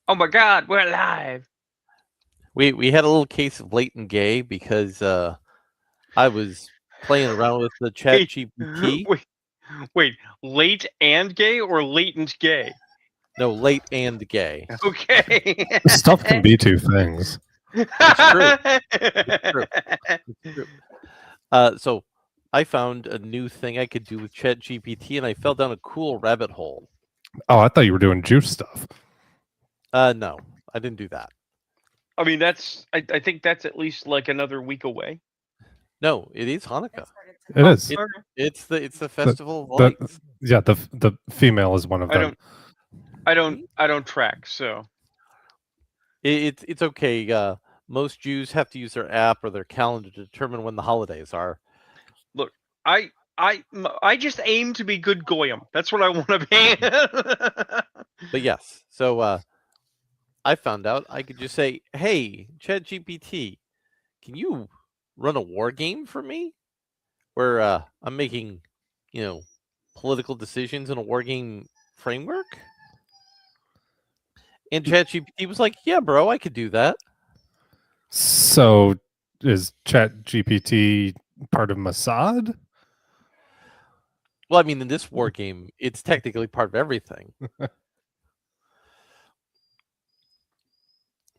Oh my God, we're live. We had a little case of latent gay because I was playing around with the Chat Wait, GPT. wait, wait. Late and gay or latent gay? No, late and gay. Okay. Stuff can be two things. It's true. It's true. It's true. So I found a new thing I could do with Chat GPT, and I fell down a cool rabbit hole. Oh, I thought you were doing juice stuff. No, I didn't do that. I mean, I think that's at least like another week away. No, it is Hanukkah. It is. Okay. It's the The, festival of the lights. yeah, the female is one of I them. don't track. So It's okay. Most Jews have to use their app or their calendar to determine when the holidays are. look, I just aim to be good goyim. That's what I want to be. But yes, so I found out I could just say, "Hey, ChatGPT, can you run a war game for me where I'm making, you know, political decisions in a war game framework?" And ChatGPT was like, "Yeah, bro, I could do that." So is Chat GPT part of Mossad? Well, I mean, in this war game, it's technically part of everything.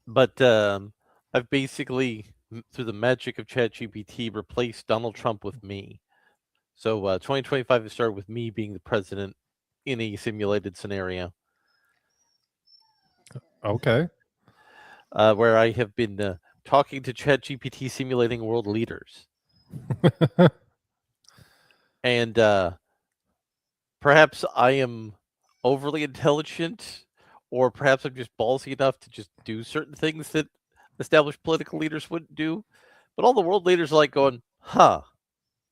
But I've basically, through the magic of ChatGPT, replaced Donald Trump with me. So 2025 has started with me being the president in a simulated scenario Okay. where I have been talking to ChatGPT simulating world leaders. And perhaps I am overly intelligent, or perhaps I'm just ballsy enough to just do certain things that established political leaders wouldn't do. But all the world leaders are like going, huh,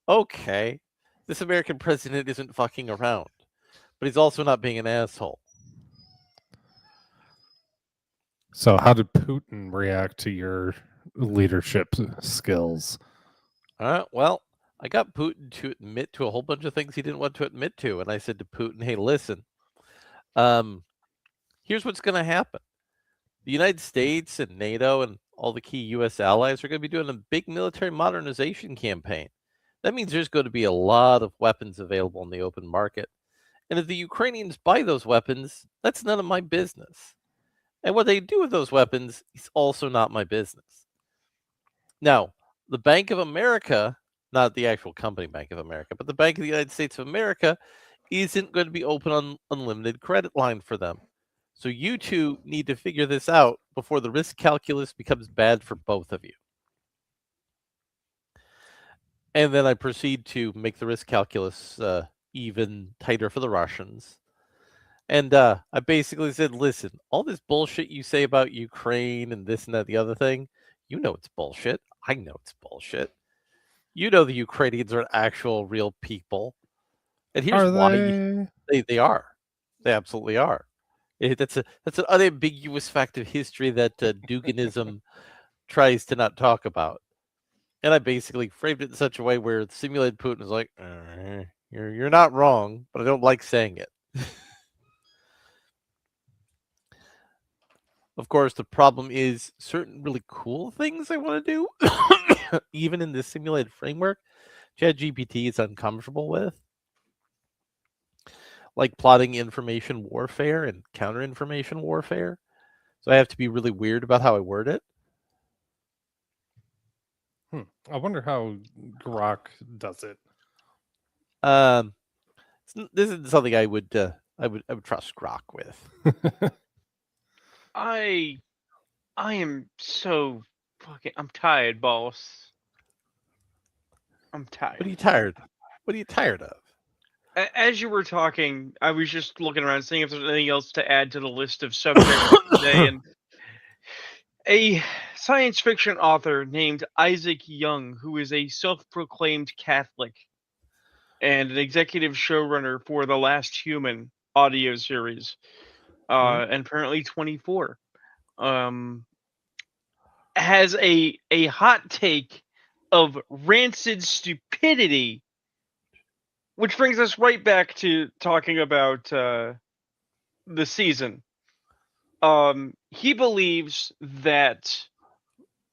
okay, this American president isn't fucking around, but he's also not being an asshole. So how did Putin react to your leadership skills? Well, I got Putin to admit to a whole bunch of things he didn't want to admit to. And I said to Putin, hey, listen, um, here's what's going to happen. The United States and NATO and all the key U.S. allies are going to be doing a big military modernization campaign. That means there's going to be a lot of weapons available in the open market. And if the Ukrainians buy those weapons, that's none of my business. And what they do with those weapons is also not my business. Now, the Bank of America, not the actual company Bank of America, but the Bank of the United States of America isn't going to be open on unlimited credit line for them. So you two need to figure this out before the risk calculus becomes bad for both of you. And then I proceed to make the risk calculus even tighter for the Russians. And I basically said, listen, all this bullshit you say about Ukraine and this and that, the other thing, you know it's bullshit. I know it's bullshit. You know the Ukrainians are actual real people. And here's Are why they? they are. They absolutely are. That's an unambiguous fact of history that Duginism tries to not talk about. And I basically framed it in such a way where the simulated Putin is like, you're not wrong, but I don't like saying it. Of course, the problem is certain really cool things I want to do, even in this simulated framework, ChatGPT is uncomfortable with, like plotting information warfare and counter information warfare. So I have to be really weird about how I word it. I wonder how Grok does it. Um, this isn't something I would trust Grok with. I am so fucking. I'm tired, boss. I'm tired. What are you tired? What are you tired of? As you were talking, I was just looking around, seeing if there's anything else to add to the list of subjects today, and a science fiction author named Isaac Young, who is a self-proclaimed Catholic and an executive showrunner for The Last Human audio series, and apparently 24, has a hot take of rancid stupidity, which brings us right back to talking about the season. he believes that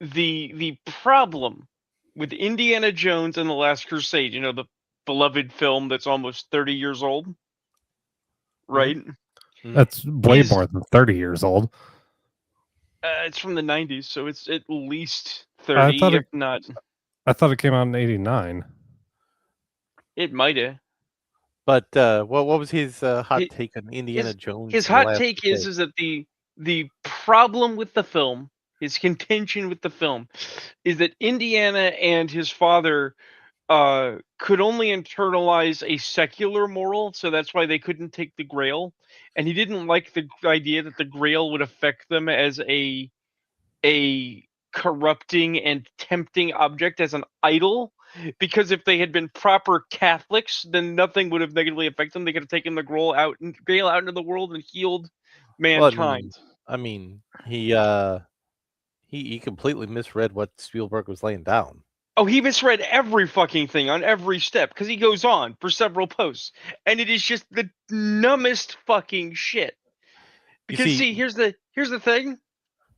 the problem with Indiana Jones and the Last Crusade, the beloved film that's almost 30 years old, right? That's way Is more than 30 years old. it's from the 90s, so it's at least I 30, thought if it. not. I thought it came out in '89. It might have. But what was his hot take on Indiana His Jones his and the hot Last take Crusade? is that the problem with the film, his contention with the film, is that Indiana and his father could only internalize a secular moral, so that's why they couldn't take the Grail, and he didn't like the idea that the Grail would affect them as a corrupting and tempting object, as an idol, because if they had been proper Catholics, then nothing would have negatively affected them. They could have taken the Grail out into the world and healed Well, mankind. I mean, he completely misread what Spielberg was laying down. Oh, he misread every fucking thing on every step, because he goes on for several posts, and it is just the numbest fucking shit. You Because see, here's the thing,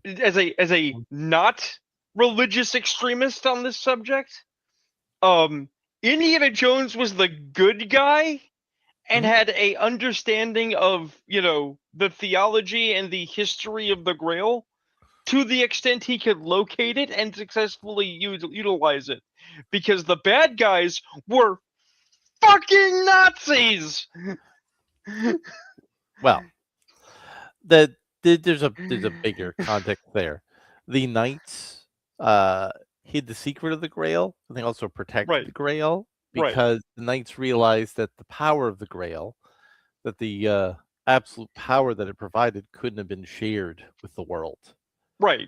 as a not religious extremist on this subject, Indiana Jones was the good guy and Mhm. had a understanding of, the theology and the history of the Grail to the extent he could locate it and successfully utilize it, because the bad guys were fucking Nazis. well, there's a bigger context there. The knights hid the secret of the Grail, and they also protected Right, the Grail right, because the knights realized that the power of the Grail, that the absolute power that it provided, couldn't have been shared with the world. right.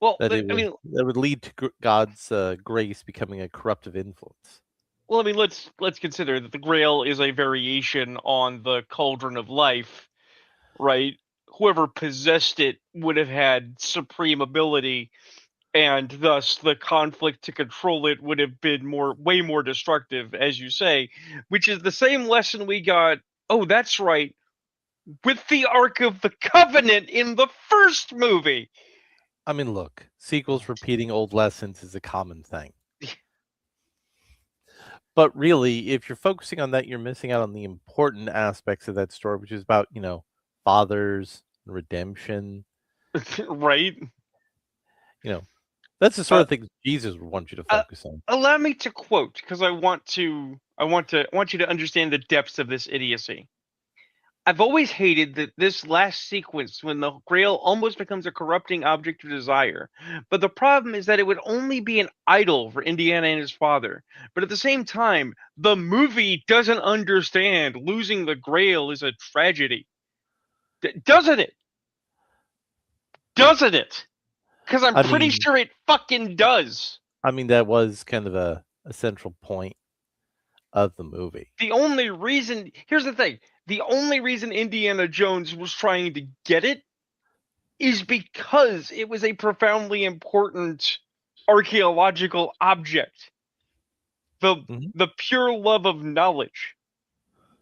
Well, That I mean, that would lead to God's grace becoming a corruptive influence. let's consider that the Grail is a variation on the Cauldron of Life, right? Whoever possessed it would have had supreme ability, and thus the conflict to control it would have been way more destructive, as you say, which is the same lesson we got. Oh, that's right, with the Ark of the Covenant in the first movie. I mean, look, sequels repeating old lessons is a common thing. But really, if you're focusing on that, you're missing out on the important aspects of that story, which is about, fathers, redemption. Right? That's the sort Uh, of thing Jesus would want you to uh, focus on. Allow me to quote, because I want you to understand the depths of this idiocy. I've always hated that this last sequence when the Grail almost becomes a corrupting object of desire. But the problem is that it would only be an idol for Indiana and his father. But at the same time, the movie doesn't understand losing the Grail is a tragedy. Doesn't it? Doesn't it? Because I'm I pretty mean, sure it fucking does. that was kind of a central point of the movie. Here's the thing, the only reason Indiana Jones was trying to get it is because it was a profoundly important archaeological object. The Mhm. the pure love of knowledge,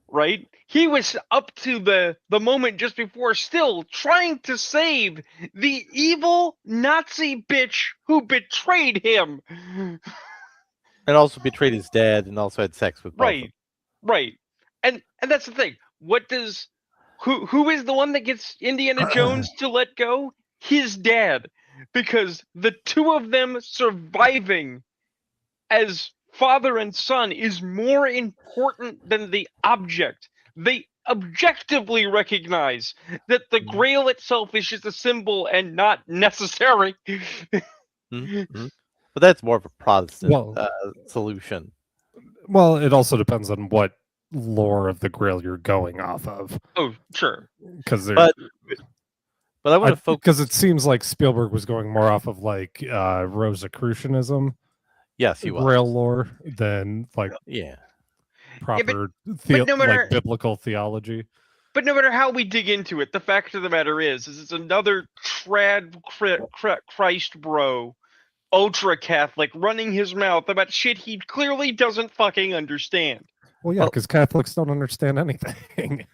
right? He was up to the moment just before still trying to save the evil Nazi bitch who betrayed him. And also betrayed his dad and also had sex with both of them. Right. Right. And that's the thing. What does who is the one that gets Indiana Jones to let go? His dad. Because the two of them surviving as father and son is more important than the object. They objectively recognize that the Mhm. Grail itself is just a symbol and not necessary. Mhm. Mhm. But that's more of a Protestant Well, solution. well, it also depends on what lore of the Grail you're going off of, Oh, sure. because But I want to because focus. it seems like Spielberg was going more off of like Rosicrucianism Yes, he was. Grail lore than like Yeah. Yeah, but proper but no like matter biblical theology. But no matter how we dig into it, the fact of the matter is it's another Christ bro, ultra Catholic, running his mouth about shit he clearly doesn't fucking understand. Well, yeah, Well, because Catholics don't understand anything.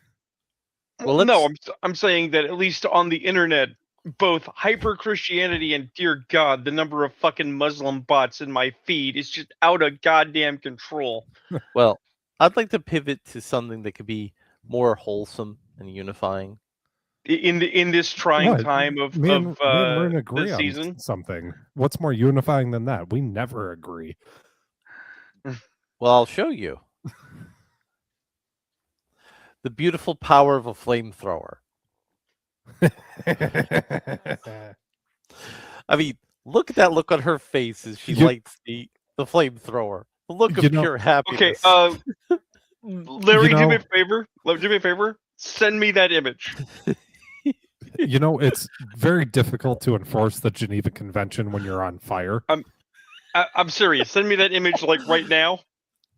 Well, no, let's- I'm saying that at least on the internet, both hyper Christianity and dear God, the number of fucking Muslim bots in my feed is just out of goddamn control. Well, I'd like to pivot to something that could be more wholesome and unifying. In this trying What? time of Me and Marin the agree on season. something. What's more unifying than that? We never agree. Well, I'll show you. The beautiful power of a flamethrower. I mean, look at that look on her face as she You- lights the flamethrower. The look You of know- pure Okay, happiness. Larry, do me know- a favor. Do me a favor. Send me that image. You know, it's very difficult to enforce the Geneva Convention when you're on fire. I'm serious. Send me that image like right now.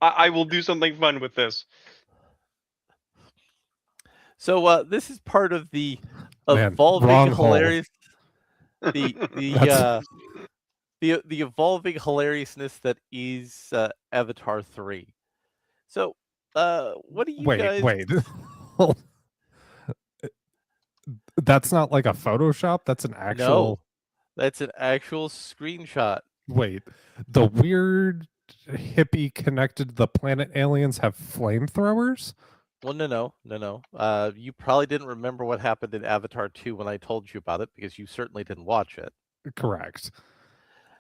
I will do something fun with this. So this is part of the Man, evolving wrong hole. hilarious the That's- the evolving hilariousness that is Avatar 3. So what do you guys Wait. That's not like a Photoshop. That's an actual. No, that's an actual screenshot. Wait, the weird hippie connected to the planet aliens have flamethrowers? Well, no. You probably didn't remember what happened in Avatar 2 when I told you about it because you certainly didn't watch it. Correct.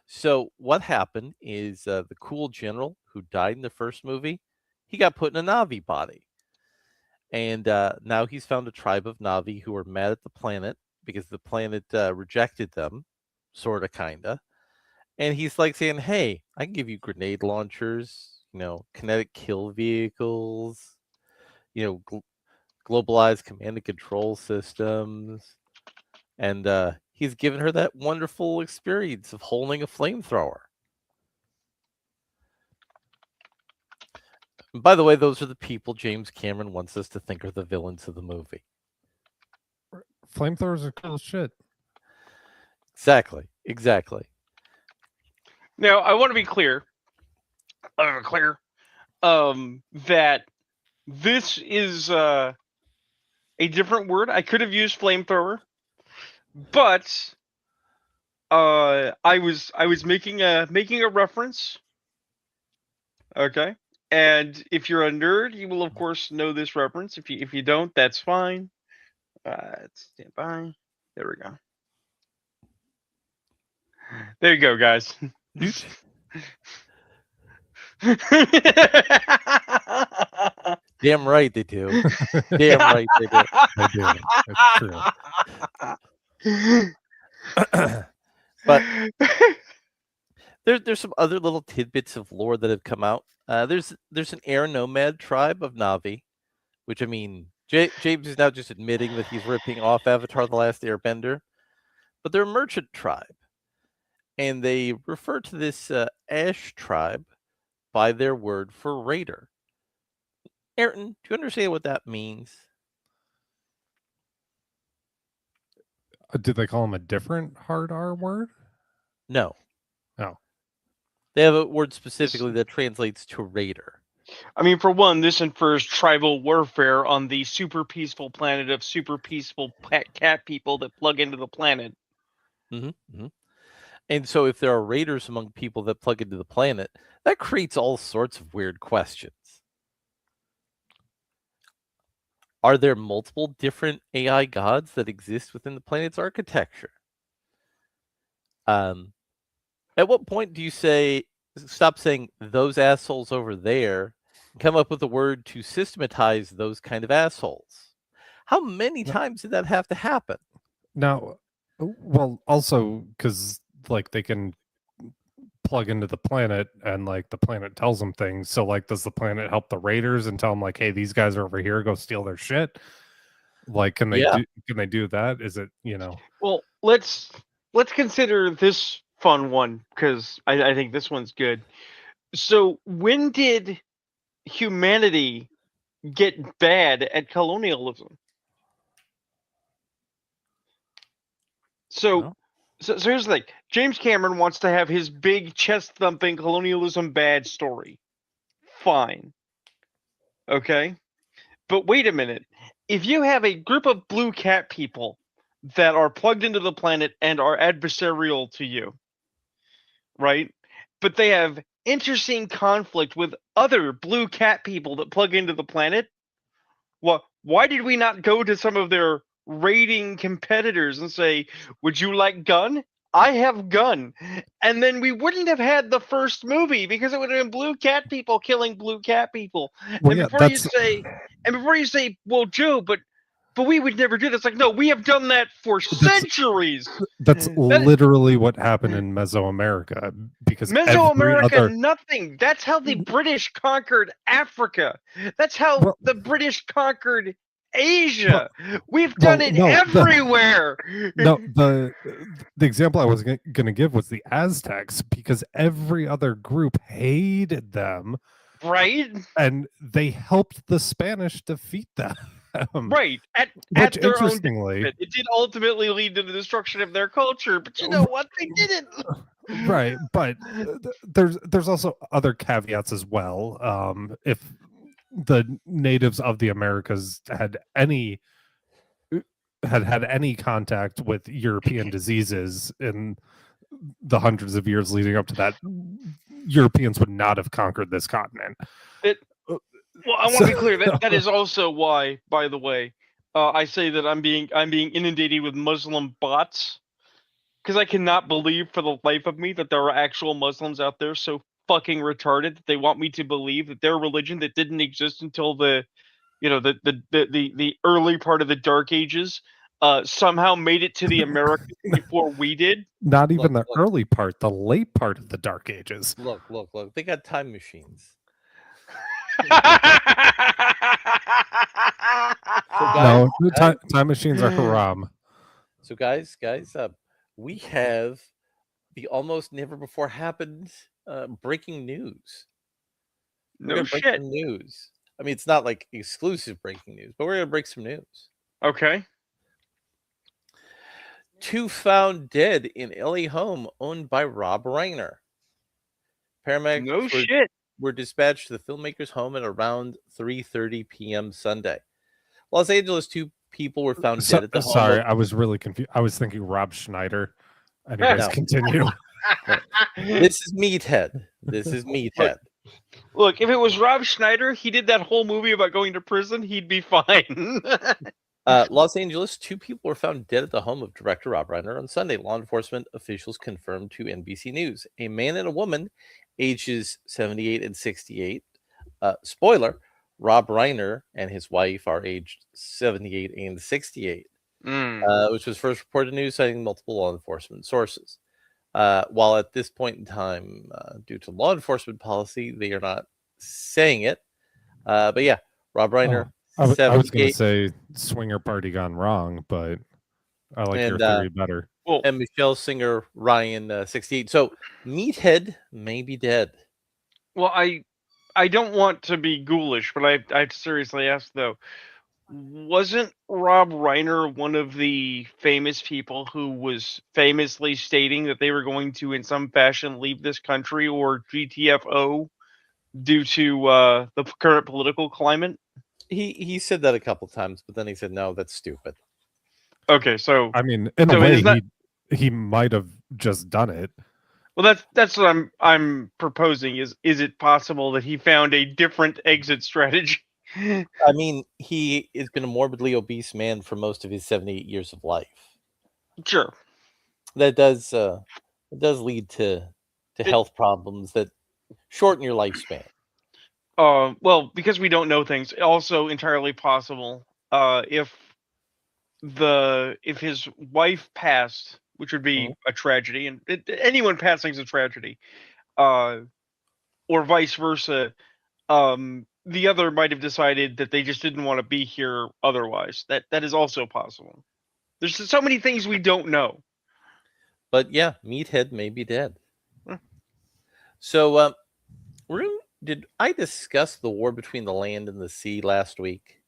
So what happened is the cool general who died in the first movie, he got put in a Na'vi body. And now he's found a tribe of Na'vi who are mad at the planet because the planet rejected them, sort of, kind of. And he's like saying, hey, I can give you grenade launchers, kinetic kill vehicles, globalized command and control systems. And he's given her that wonderful experience of holding a flamethrower. And by the way, those are the people James Cameron wants us to think are the villains of the movie. Flamethrowers are cool as shit. Exactly. Now, I want to be clear. That this is a different word. I could have used flamethrower, but I was making a making a reference. Okay, and if you're a nerd, you will of course know this reference. If you don't, that's fine. Stand by. There we go. There you go, guys. Newt. Damn right they do. Damn right they do. They do. It's true. But there's some other little tidbits of lore that have come out. There's an air nomad tribe of Na'vi, which I mean, James is now just admitting that he's ripping off Avatar: The Last Airbender, but they're a merchant tribe, and they refer to this Ash tribe by their word for raider. Ayrton, do you understand what that means? Did they call him a different hard R word? No. Oh. They have a word specifically that translates to raider. I mean, for one, this infers tribal warfare on the super peaceful planet of super peaceful cat people that plug into the planet. Mm-hmm. And so if there are raiders among people that plug into the planet, that creates all sorts of weird questions. Are there multiple different AI gods that exist within the planet's architecture? At what point do you stop saying those assholes over there and come up with a word to systematize those kind of assholes? How many times did that have to happen? Now, well, also because like they can plug into the planet and like the planet tells them things. So like, does the planet help the raiders and tell them like, hey, these guys are over here, go steal their shit? Like, can they do that? Is it, Well, let's consider this fun one because I think this one's good. So when did humanity get bad at colonialism? So, Well. so here's the thing. James Cameron wants to have his big chest-thumping colonialism bad story. Fine. Okay? But wait a minute. if you have a group of blue cat people that are plugged into the planet and are adversarial to you, right? But they have interesting conflict with other blue cat people that plug into the planet. Well, why did we not go to some of their raiding competitors and say, "Would you like gun? I have gun," and then we wouldn't have had the first movie because it would have been blue cat people killing blue cat people. Well, And yeah, before you say, "Well, Joe, but we would never do this," like, no, we have done that for that's centuries. that's That literally what happened in Mesoamerica, because every Mesoamerica, other nothing. That's how the British conquered Africa. That's how well, the British conquered Asia. well, We've done well it no everywhere. no the example I was going to give was the Aztecs, because every other group hated them Right? and they helped the Spanish defeat them. Right. Which, At their own interestingly, detriment. It did ultimately lead to the destruction of their culture, but you know what? They didn't. right, but there's also other caveats as well. If the natives of the Americas had had any contact with European diseases in the hundreds of years leading up to that, Europeans would not have conquered this continent. Well, I want to be clear. That is also why, by the way, I say that I'm being inundated with Muslim bots, because I cannot believe for the life of me that there are actual Muslims out there so fucking retarded that they want me to believe that their religion that didn't exist until the early part of the Dark Ages somehow made it to the Americas before we did. Not even Look, the early part, the late part of the Dark Ages. Look. They got time machines. So guys, No, time machines are haram. So guys, we have the almost never before happened breaking news. We're No gonna break shit. some news. I mean, it's not like exclusive breaking news, but we're gonna break some news. Okay. 2 found dead in LA home owned by Rob Reiner. Paramedics No shit. were dispatched to the filmmaker's home at around 3:30 p.m. Sunday. Los Angeles, 2 people were found dead at the home. Sorry, I was really confused. I was thinking Rob Schneider. Anyways, No. continue. This is Meathead. Look, if it was Rob Schneider, he did that whole movie about going to prison, he'd be fine. Los Angeles, 2 people were found dead at the home of director Rob Reiner on Sunday. Law enforcement officials confirmed to NBC News. A man and a woman, ages 78 and 68. Spoiler, Rob Reiner and his wife are aged 78 and 68, which was first reported in news, citing multiple law enforcement sources. While at this point in time, due to law enforcement policy, they are not saying it. But yeah, Rob Reiner. I was going to say swinger party gone wrong, but I like your theory better. And Michelle Singer Ryan, 68. So Meathead may be dead. Well, I don't want to be ghoulish, but I have to seriously ask though. Wasn't Rob Reiner one of the famous people who was famously stating that they were going to, in some fashion, leave this country or GTFO due to the current political climate? He said that a couple times, but then he said, "No, that's stupid." Okay, so I mean, in a way, he might have just done it. Well, that's what I'm proposing. Is it possible that he found a different exit strategy? I mean, he has been a morbidly obese man for most of his 78 years of life. Sure. That does lead to health problems that shorten your lifespan. Well, because we don't know things, also entirely possible. If his wife passed, which would be a tragedy, and anyone passing is a tragedy, or vice versa, the other might have decided that they just didn't want to be here otherwise. That is also possible. There's so many things we don't know. But yeah, Meathead may be dead. So, did I discuss the war between the land and the sea last week?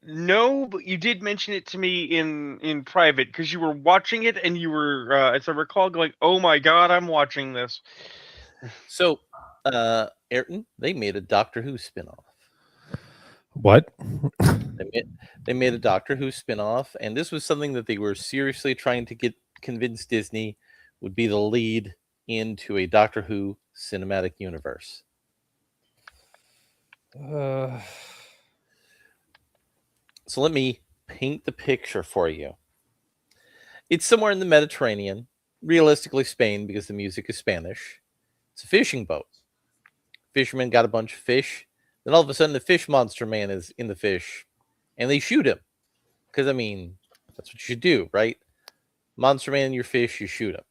No, but you did mention it to me in private because you were watching it and you were, as I recall, going, "Oh my god, I'm watching this." So, Ayrton, they made a Doctor Who spinoff. What? They made a Doctor Who spinoff, and this was something that they were seriously trying to convince Disney would be the lead into a Doctor Who cinematic universe. So let me paint the picture for you. It's somewhere in the Mediterranean, realistically Spain because the music is Spanish. It's a fishing boat. Fishermen got a bunch of fish. Then all of a sudden the fish monster man is in the fish and they shoot him. Because, I mean, that's what you do, right? Monster man in your fish, you shoot him.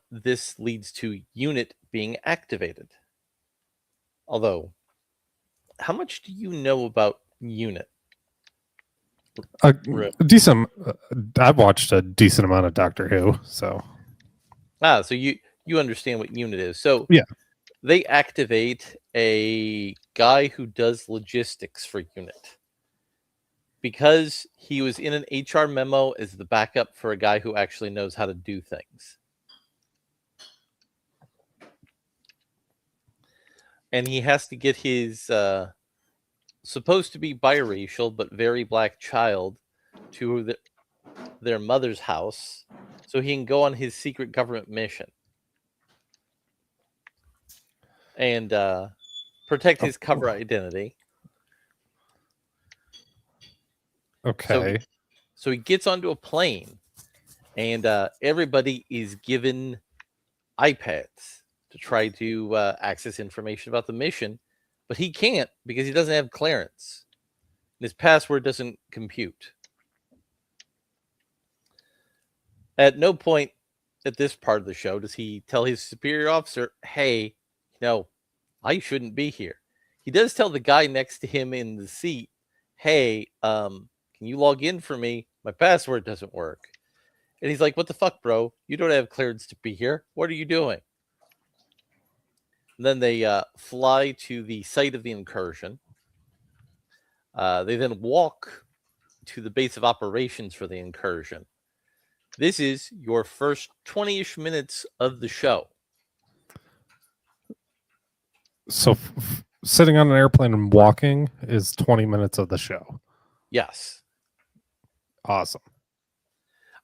This leads to Unit being activated. Although, how much do you know about Unit? Decent. I've watched a decent amount of Doctor Who, so. So you understand what Unit is. So yeah, they activate a guy who does logistics for Unit because he was in an HR memo as the backup for a guy who actually knows how to do things. And he has to get his supposed to be biracial but very black child to their mother's house so he can go on his secret government mission and protect his cover identity. Okay. So he gets onto a plane and everybody is given iPads to try to access information about the mission, but he can't because he doesn't have clearance. And his password doesn't compute. At no point at this part of the show does he tell his superior officer, hey, I shouldn't be here. He does tell the guy next to him in the seat, hey, can you log in for me? My password doesn't work. And he's like, what the fuck, bro? You don't have clearance to be here. What are you doing? And then they fly to the site of the incursion. They then walk to the base of operations for the incursion. This is your first 20-ish minutes of the show. So sitting on an airplane and walking is 20 minutes of the show. Yes. Awesome.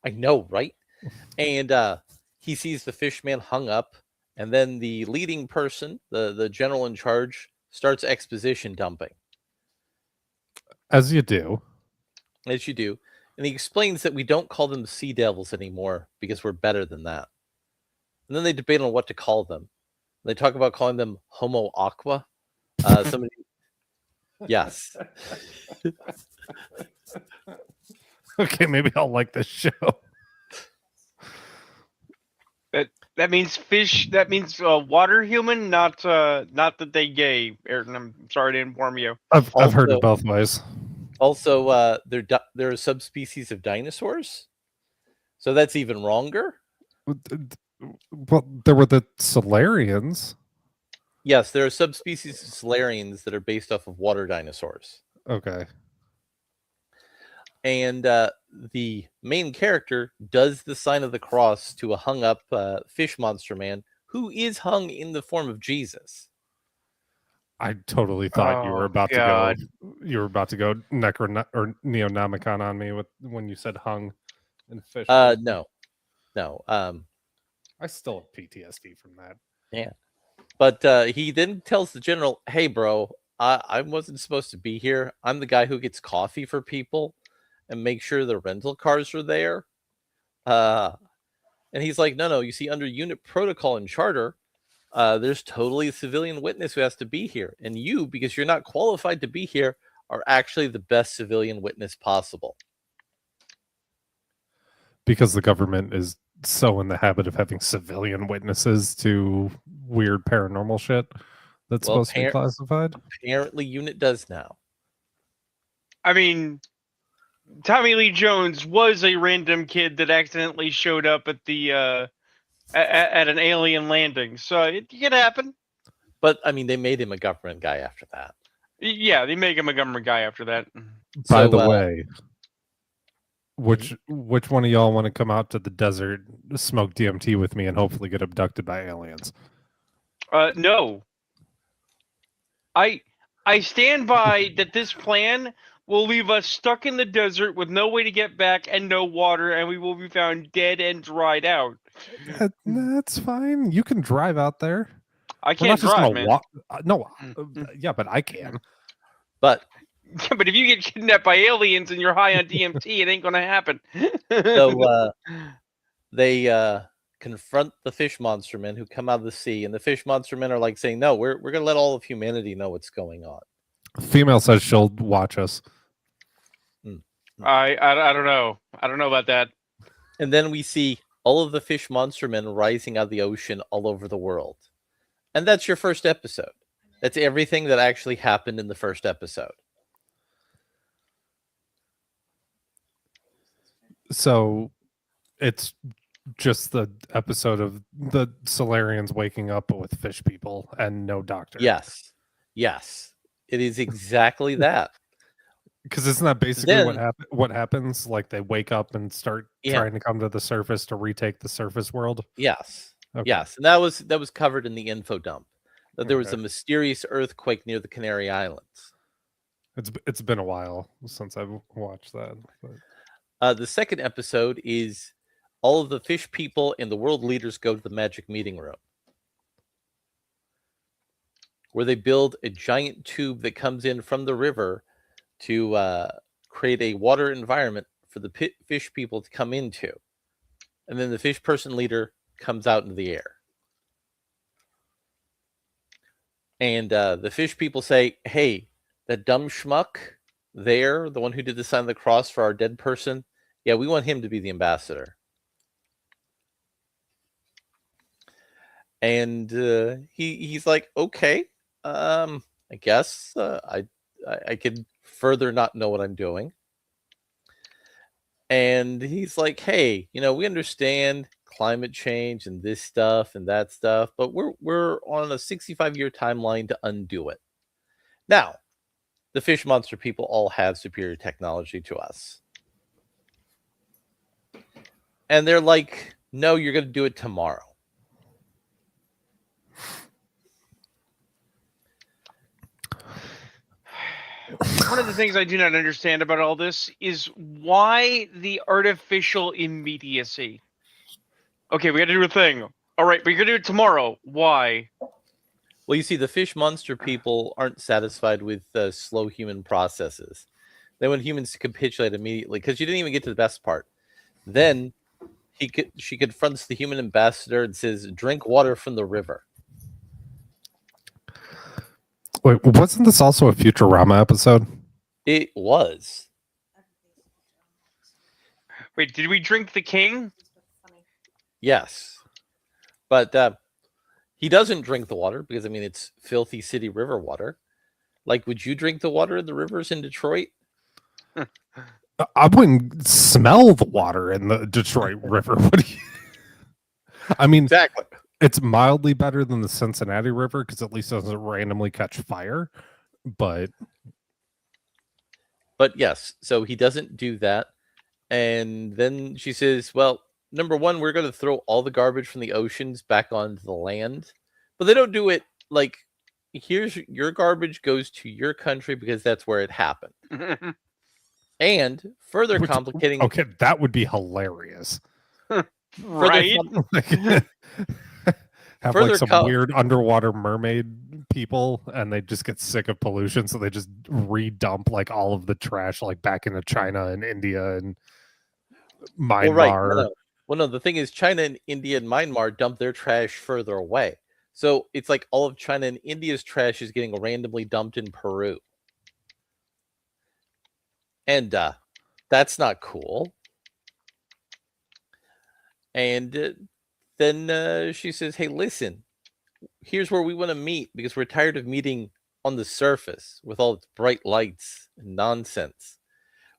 I know, right? And he sees the fishman hung up, and then the leading person, the general in charge, starts exposition dumping. As you do. As you do. And he explains that we don't call them sea devils anymore because we're better than that. And then they debate on what to call them. They talk about calling them Homo Aqua. Somebody, yes. Okay, maybe I'll like this show. That means fish. That means water human, not that they gay. Ayrton, I'm sorry to inform you. I've heard it both ways. Also, they're a subspecies of dinosaurs, so that's even wronger. Well, there were the Solarians. Yes, there are subspecies of Solarians that are based off of water dinosaurs. Okay. And the main character does the sign of the cross to a hung up fish monster man who is hung in the form of Jesus. I totally thought you were about to go. You were about to go or Neonomicon on me when you said hung and fish. No. I still have PTSD from that. Yeah, but he then tells the general, "Hey, bro, I wasn't supposed to be here. I'm the guy who gets coffee for people and make sure the rental cars are there." And he's like, "No. You see, under unit protocol and charter, there's totally a civilian witness who has to be here, and you, because you're not qualified to be here, are actually the best civilian witness possible." Because the government is so in the habit of having civilian witnesses to weird paranormal shit that's supposed to be classified. Apparently, unit does now. I mean, Tommy Lee Jones was a random kid that accidentally showed up at the at an alien landing, so it could happen. But I mean, they made him a government guy after that. Yeah, they make him a government guy after that. By the way, which one of y'all want to come out to the desert, smoke DMT with me, and hopefully get abducted by aliens? No. I stand by that this plan will leave us stuck in the desert with no way to get back and no water, and we will be found dead and dried out. That's fine. You can drive out there. I We're not can't just drive, gonna man. walk. No, yeah, but I can. But Yeah, but if you get kidnapped by aliens and you're high on DMT, it ain't gonna happen. so they confront the fish monster men who come out of the sea, and the fish monster men are like saying, "No, we're gonna let all of humanity know what's going on." Female says she'll watch us. I don't know. I don't know about that. And then we see all of the fish monster men rising out of the ocean all over the world. And that's your first episode. That's everything that actually happened in the first episode. So it's just the episode of the Solarians waking up with fish people and no doctor. Yes. Yes. It is exactly that. Because isn't that basically Then- what happens? Like they wake up and start Yeah. trying to come to the surface to retake the surface world. Yes. Okay. Yes. And that was covered in the info dump. That there was Okay. a mysterious earthquake near the Canary Islands. It's been a while since I've watched that. But The second episode is all of the fish people and the world leaders go to the magic meeting room, where they build a giant tube that comes in from the river to create a water environment for the fish people to come into. And then the fish person leader comes out into the air. And the fish people say, "Hey, that dumb schmuck there, the one who did the sign of the cross for our dead person, yeah, we want him to be the ambassador." And he's like, "Okay, I guess I could further not know what I'm doing." And he's like, "Hey, we understand climate change and this stuff and that stuff, but we're on a 65-year timeline to undo it." Now, the fish monster people all have superior technology to us. And they're like, "No, you're going to do it tomorrow." One of the things I do not understand about all this is why the artificial immediacy. Okay, we got to do a thing. All right, but you're gonna do it tomorrow. Why? Well, you see, the fish monster people aren't satisfied with slow human processes. They want humans to capitulate immediately, because you didn't even get to the best part. Then she confronts the human ambassador and says, "Drink water from the river." wait, wasn't this also a Futurama episode? It was. Wait, did we drink the king? Yes. But he doesn't drink the water because, I mean, it's filthy city river water. Like, would you drink the water in the rivers in Detroit? I wouldn't smell the water in the Detroit River. What do you... I mean, Exactly. it's mildly better than the Cincinnati River because at least it doesn't randomly catch fire. But yes, so he doesn't do that. And then she says, "Well, number one, we're going to throw all the garbage from the oceans back onto the land." But they don't do it like, "Here's your garbage goes to your country because that's where it happened." And further complicating, okay, that would be hilarious. Right? Have Further like some weird underwater mermaid people, and they just get sick of pollution, so they just redump like all of the trash like back into China and India and Myanmar. well, right. No. The thing is, China and India and Myanmar dump their trash further away. So it's like all of China and India's trash is getting randomly dumped in Peru. And that's not cool. And then she says, "Hey, listen, here's where we want to meet because we're tired of meeting on the surface with all its bright lights and nonsense.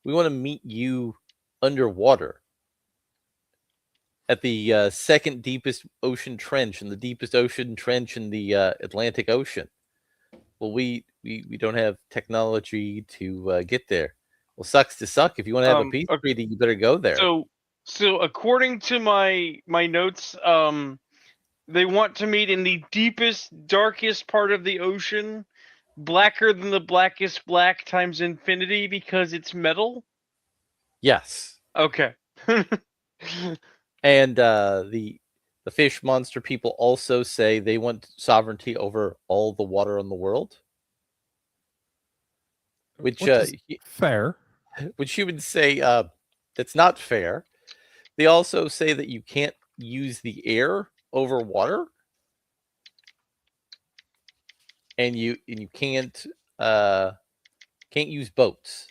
We want to meet you underwater at the second deepest ocean trench and the deepest ocean trench in the Atlantic Ocean." "Well, we don't have technology to get there." "Well, sucks to suck. If you want to have a peace treaty, you better go there." So according to my notes, they want to meet in the deepest, darkest part of the ocean, blacker than the blackest black times infinity because it's metal? Yes. Okay. And the fish monster people also say they want sovereignty over all the water in the world, which is fair. which you would say that's not fair. They also say that you can't use the air over water, and you can't use boats.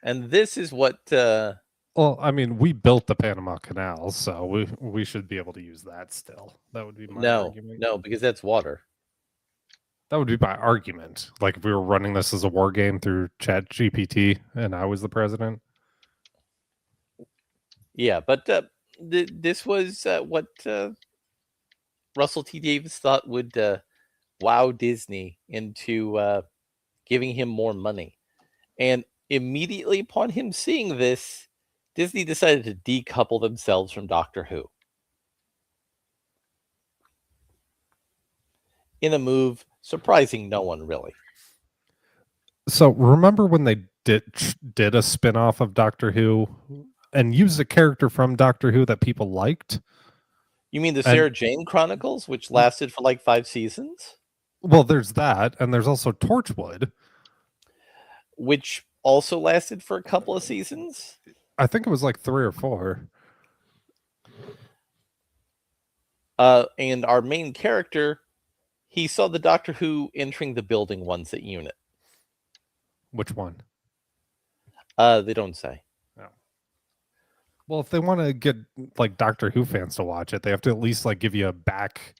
And this is what Well, I mean, we built the Panama Canal, so we should be able to use that still. That would be my argument. no, because that's water. That would be my argument. Like if we were running this as a war game through Chat GPT and I was the president. Yeah, but this was what Russell T. Davis thought would wow Disney into giving him more money. And immediately upon him seeing this, Disney decided to decouple themselves from Doctor Who. In a move surprising no one, really. So remember when they did a spin-off of Doctor Who and used a character from Doctor Who that people liked? You mean the Sarah Jane Chronicles, which lasted for like 5 seasons? Well, there's that, and there's also Torchwood, which also lasted for a couple of seasons. I think it was like 3 or 4. And our main character, he saw the Doctor Who entering the building once at Unit. Which one? They don't say. No. Well, if they want to get like Doctor Who fans to watch it, they have to at least like give you a back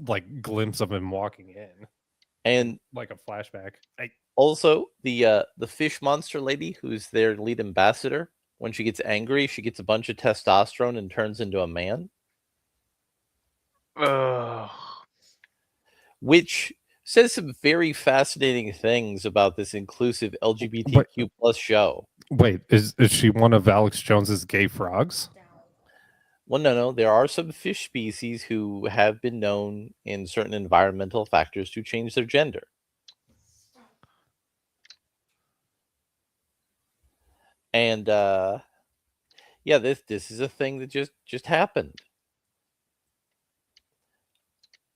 like glimpse of him walking in. And like a flashback. Also, the fish monster lady, who's their lead ambassador, when she gets angry, she gets a bunch of testosterone and turns into a man. Which says some very fascinating things about this inclusive LGBTQ plus show. Wait, is she one of Alex Jones's gay frogs? Well, no. There are some fish species who have been known in certain environmental factors to change their gender. And yeah, this is a thing that just happened.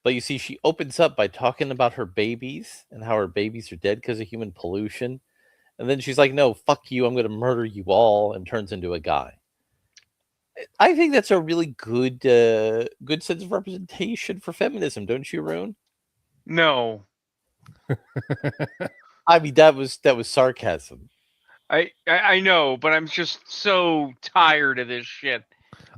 But you see, she opens up by talking about her babies and how her babies are dead because of human pollution. And then she's like, no, fuck you, I'm going to murder you all, and turns into a guy. I think that's a really good sense of representation for feminism, don't you, Rune? No. I mean, that was sarcasm. I know, but I'm just so tired of this shit.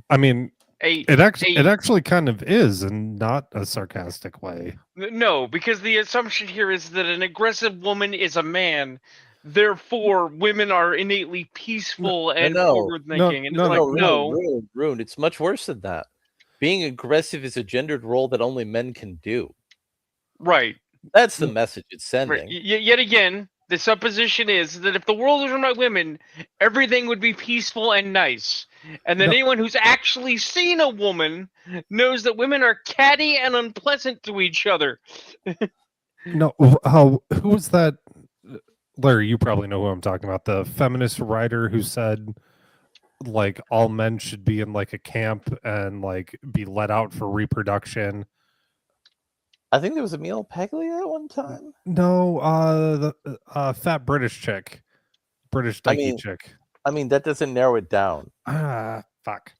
I mean, it actually kind of is, and not a sarcastic way. No, because the assumption here is that an aggressive woman is a man. Therefore, women are innately peaceful and forward-thinking. Rune, it's much worse than that. Being aggressive is a gendered role that only men can do. Right. That's the message it's sending. Right. Yet again, the supposition is that if the world was run by women, everything would be peaceful and nice. And then anyone who's actually seen a woman knows that women are catty and unpleasant to each other. No, who was that? Larry, you probably know who I'm talking about. The feminist writer who said, like, all men should be in like a camp and like be let out for reproduction. I think there was Emil Paglia at one time. No, the fat British chick, British dykey chick. I mean, that doesn't narrow it down. Fuck.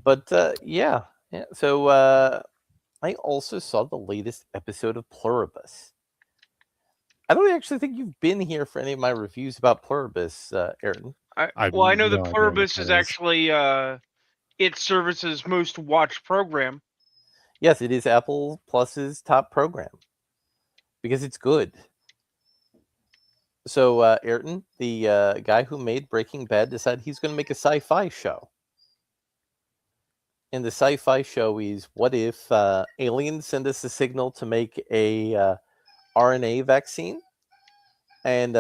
But yeah. So I also saw the latest episode of Pluribus. I don't actually think you've been here for any of my reviews about Pluribus, Ayrton. I know that Pluribus is actually its service's most watched program. Yes, it is Apple Plus's top program because it's good. So Ayrton, the guy who made Breaking Bad, decided he's going to make a sci-fi show. And the sci-fi show is, what if aliens send us a signal to make a RNA vaccine, and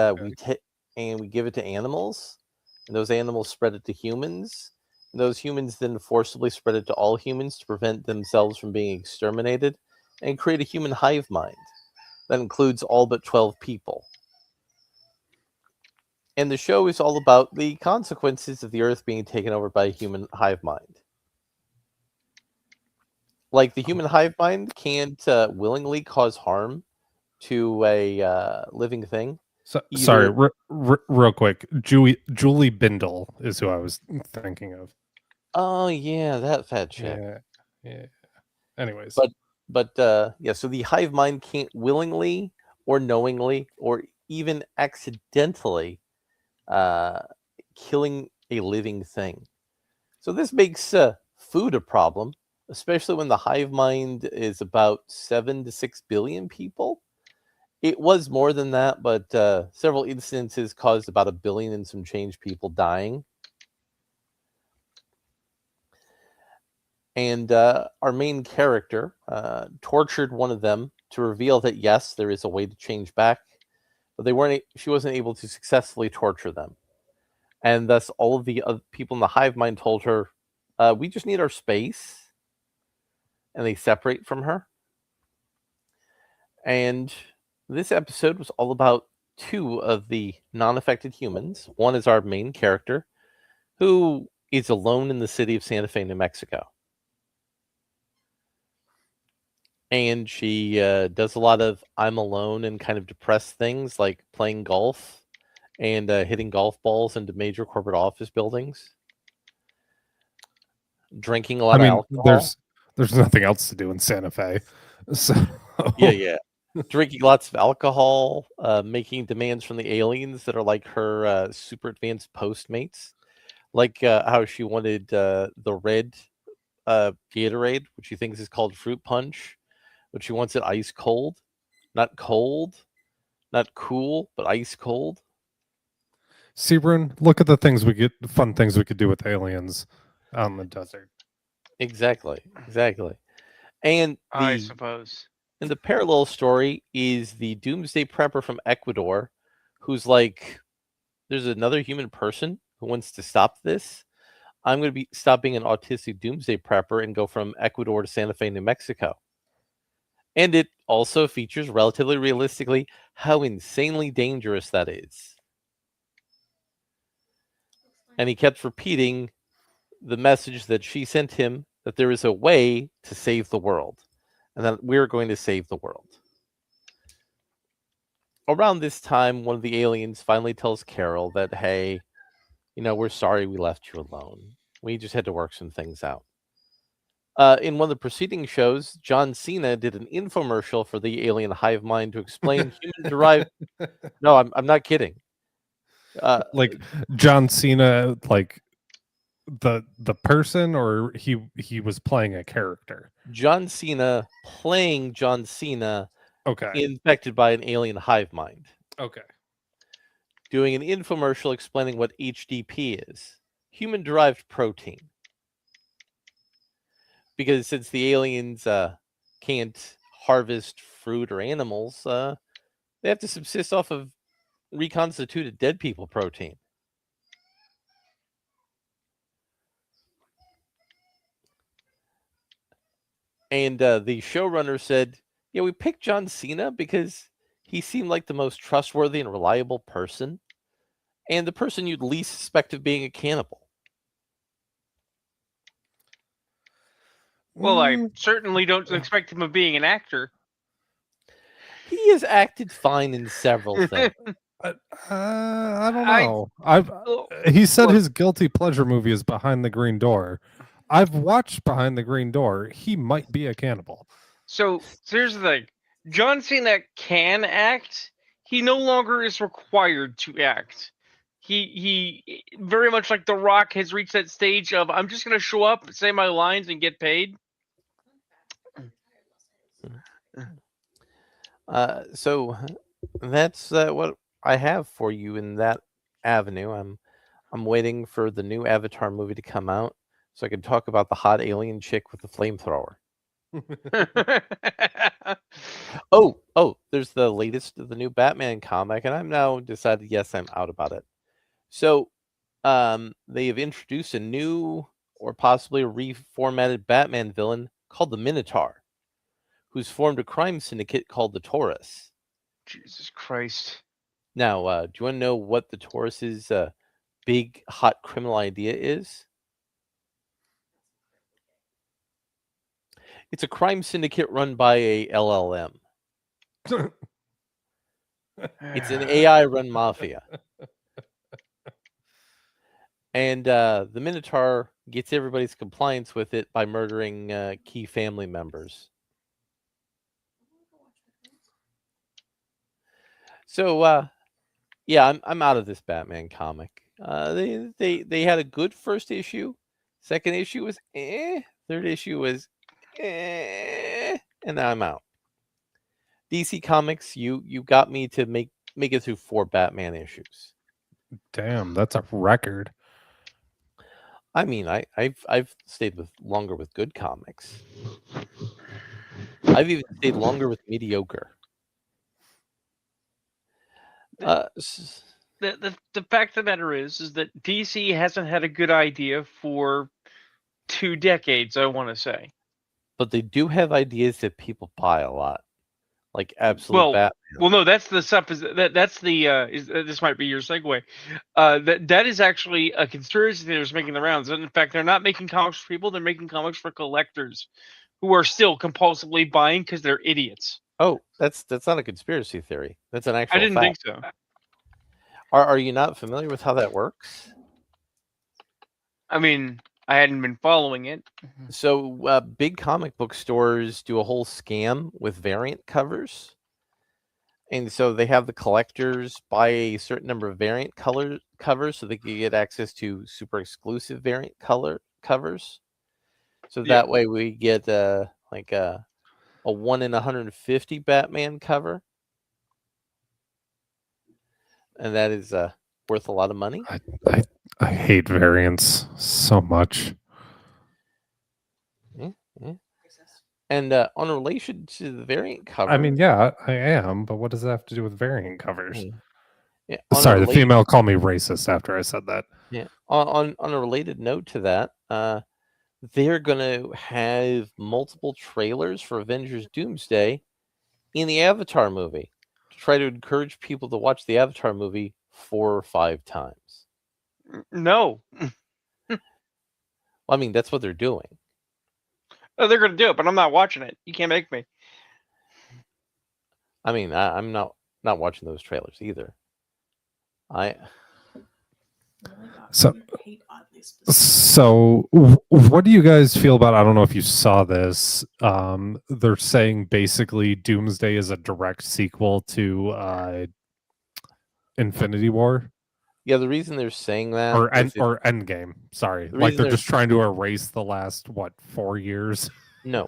we give it to animals, and those animals spread it to humans. And those humans then forcibly spread it to all humans to prevent themselves from being exterminated and create a human hive mind that includes all but 12 people. And the show is all about the consequences of the Earth being taken over by a human hive mind. Like, the human hive mind can't willingly cause harm to a living thing. So, Either- sorry, real quick. Julie Bindel is who I was thinking of. Oh yeah, that fat chick. Yeah. Anyways, But yeah, so the hive mind can't willingly or knowingly or even accidentally killing a living thing. So this makes food a problem, especially when the hive mind is about 7 to 6 billion people. It was more than that, but several instances caused about 1 billion and some change people dying. And our main character tortured one of them to reveal that yes, there is a way to change back, but she wasn't able to successfully torture them. And thus all of the other people in the hive mind told her, we just need our space. And they separate from her. And this episode was all about 2 of the non-affected humans. One is our main character, who is alone in the city of Santa Fe, New Mexico. And she does a lot of I'm alone and kind of depressed things, like playing golf and hitting golf balls into major corporate office buildings, drinking a lot of alcohol. There's nothing else to do in Santa Fe, so Yeah. Drinking lots of alcohol, making demands from the aliens that are like her super advanced Postmates, like how she wanted the red Gatorade, which she thinks is called fruit punch, but she wants it ice cold, not cold, not cool, but ice cold. Seabrun, look at the fun things we could do with aliens out in the desert. Exactly. And I suppose. and the parallel story is the doomsday prepper from Ecuador, who's like, there's another human person who wants to stop this. I'm going to stop being an autistic doomsday prepper and go from Ecuador to Santa Fe, New Mexico. And it also features relatively realistically how insanely dangerous that is. And he kept repeating the message that she sent him, that there is a way to save the world and that we're going to save the world. Around this time, one of the aliens finally tells Carol that, hey, we're sorry we left you alone. We just had to work some things out. In one of the preceding shows, John Cena did an infomercial for the alien hive mind to explain human-derived... No, I'm not kidding. Like John Cena, like the person, or he was playing a character. John Cena playing John Cena, Okay. infected by an alien hive mind. Okay. Doing an infomercial explaining what HDP is. Human-derived protein. Because since the aliens can't harvest fruit or animals, they have to subsist off of reconstituted dead people protein. And the showrunner said, yeah, we picked John Cena because he seemed like the most trustworthy and reliable person, and the person you'd least suspect of being a cannibal. Well, I certainly don't expect him of being an actor. He has acted fine in several things. I don't know. He said his guilty pleasure movie is Behind the Green Door. I've watched Behind the Green Door. He might be a cannibal. So here's the thing: John Cena can act. He no longer is required to act. He very much like The Rock has reached that stage of I'm just going to show up, say my lines, and get paid. So that's what I have for you in that avenue. I'm waiting for the new Avatar movie to come out so I can talk about the hot alien chick with the flamethrower. Oh, there's the new Batman comic, and I'm now decided, yes, I'm out about it. So they have introduced a new or possibly a reformatted Batman villain called the Minotaur, who's formed a crime syndicate called the Taurus. Jesus Christ. Now, do you want to know what the Taurus's big hot criminal idea is? It's a crime syndicate run by a LLM. It's an AI run mafia. And the Minotaur gets everybody's compliance with it by murdering key family members. So, yeah, I'm out of this Batman comic. They had a good first issue. Second issue was Third issue was and now I'm out. DC Comics, you got me to make it through 4 Batman issues. Damn, that's a record. I mean, I've stayed longer with good comics. I've even stayed longer with mediocre. The fact of the matter is that DC hasn't had a good idea for 2 decades, I want to say. But they do have ideas that people buy a lot, like Absolute Batman. Well, no, that's the stuff. That's the this might be your segue. That is actually a conspiracy theory that's making the rounds. And in fact, they're not making comics for people; they're making comics for collectors, who are still compulsively buying because they're idiots. Oh, that's not a conspiracy theory. That's an actual. I didn't think so. Are you not familiar with how that works? I mean, I hadn't been following it. So, big comic book stores do a whole scam with variant covers. And so they have the collectors buy a certain number of variant covers so they can get access to super exclusive variant color covers. So that way we get like a 1 in 150 Batman cover. And that is worth a lot of money. I hate variants so much. Yeah. And on relation to the variant cover, I mean, yeah, I am, but what does that have to do with variant covers? Yeah, sorry, the female called me racist after I said that. Yeah. On a related note to that, they're gonna have multiple trailers for Avengers Doomsday in the Avatar movie to try to encourage people to watch the Avatar movie 4 or 5 times. No. Well, I mean, that's what they're doing. Oh, they're gonna do it, but I'm not watching it. You can't make me. I mean, I'm not watching those trailers either. So what do you guys feel about, I don't know if you saw this, they're saying basically Doomsday is a direct sequel to Infinity War? Yeah, the reason they're saying that or Endgame, sorry, like they're just trying to erase the last 4 years. No,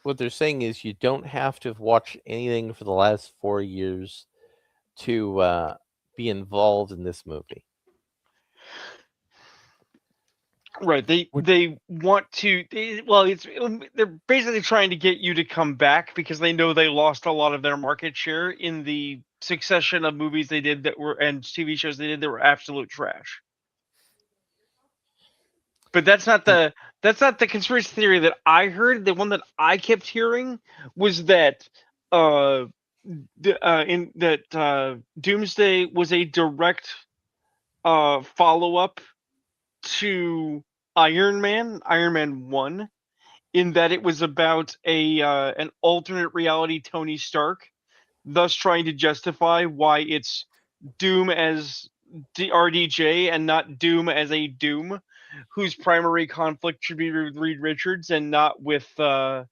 what they're saying is you don't have to watch anything for the last 4 years to be involved in this movie. Right. They want to. They're basically trying to get you to come back because they know they lost a lot of their market share in the succession of movies they did and TV shows they did that were absolute trash. But that's not the conspiracy theory that I heard. The one that I kept hearing was that Doomsday was a direct follow-up to Iron Man 1, in that it was about an alternate reality Tony Stark, thus trying to justify why it's Doom as RDJ and not Doom as a Doom, whose primary conflict should be with Reed Richards and not with who'd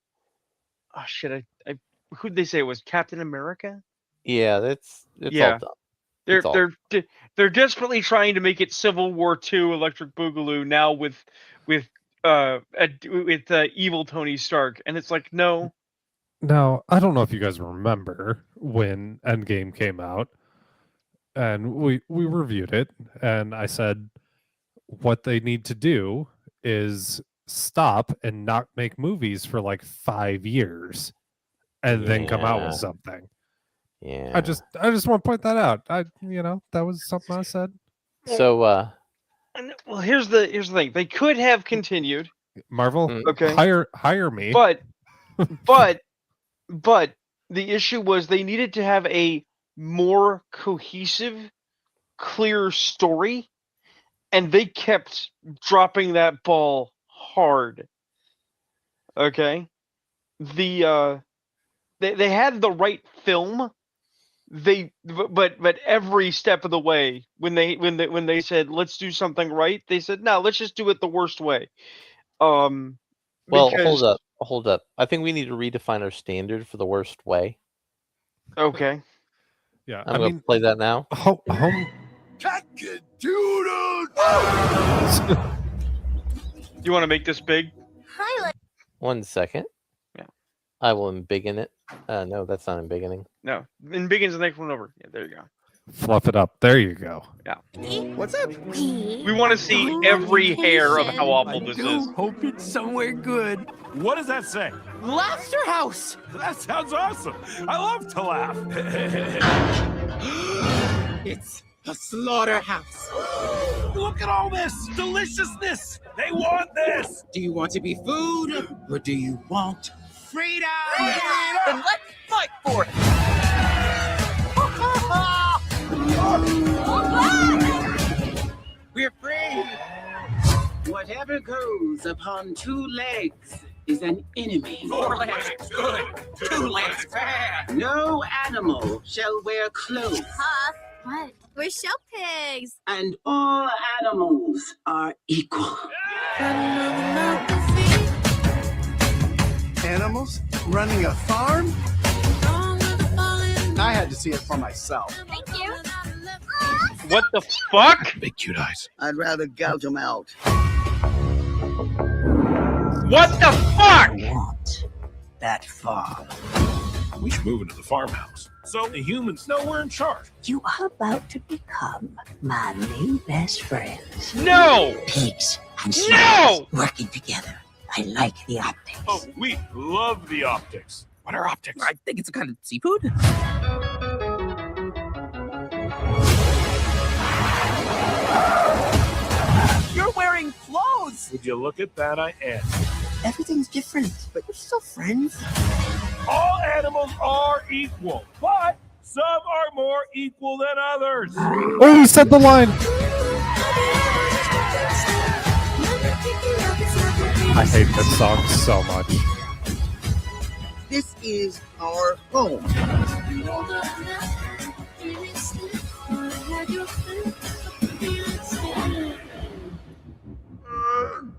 they say it was, Captain America? Yeah, it's all done. They're desperately trying to make it Civil War II Electric Boogaloo now with evil Tony Stark, and it's like, no. Now, I don't know if you guys remember when Endgame came out, and we reviewed it, and I said what they need to do is stop and not make movies for 5 years and then come out with something. Yeah. I just want to point that out. That was something I said. So Well, here's the thing. They could have continued, Marvel, okay, hire me. but the issue was they needed to have a more cohesive, clear story, and they kept dropping that ball hard. Okay, they had the right film. But every step of the way, when they said let's do something right, they said no, let's just do it the worst way. Well, Because hold up. I think we need to redefine our standard for the worst way. okay, Yeah, I'm going to play that now. Home. you want to make this big? 1 second. Yeah. I will embiggen it. No, that's not embiggening. No, and Biggins the next one over. Yeah, there you go. Fluff it up. There you go. What's up? We want to see every hair of how awful this is. Hope it's somewhere good. What does that say? Laughter House. That sounds awesome. I love to laugh. It's a slaughterhouse. Look at all this deliciousness. They want this. Do you want to be food or do you want freedom? Then let's fight for it! We're free. Whatever goes upon 2 legs is an enemy. 4 legs, good. 2 legs, bad. No animal shall wear clothes. Huh? What? We're show pigs. And all animals are equal. Animals running a farm? I had to see it for myself. Thank you. What the fuck? Big cute eyes. I'd rather gouge them out. What the fuck? Want that farm? We should move into the farmhouse. So the humans know we're in charge. You are about to become my new best friends. No! Pigs and No! humans working together. I like the optics. Oh, we love the optics. What are optics? I think it's a kind of seafood. You're wearing clothes! Would you look at that? I am. Everything's different, but we're still friends. All animals are equal, but some are more equal than others. Oh, he said the line. I hate this song so much. This is our home.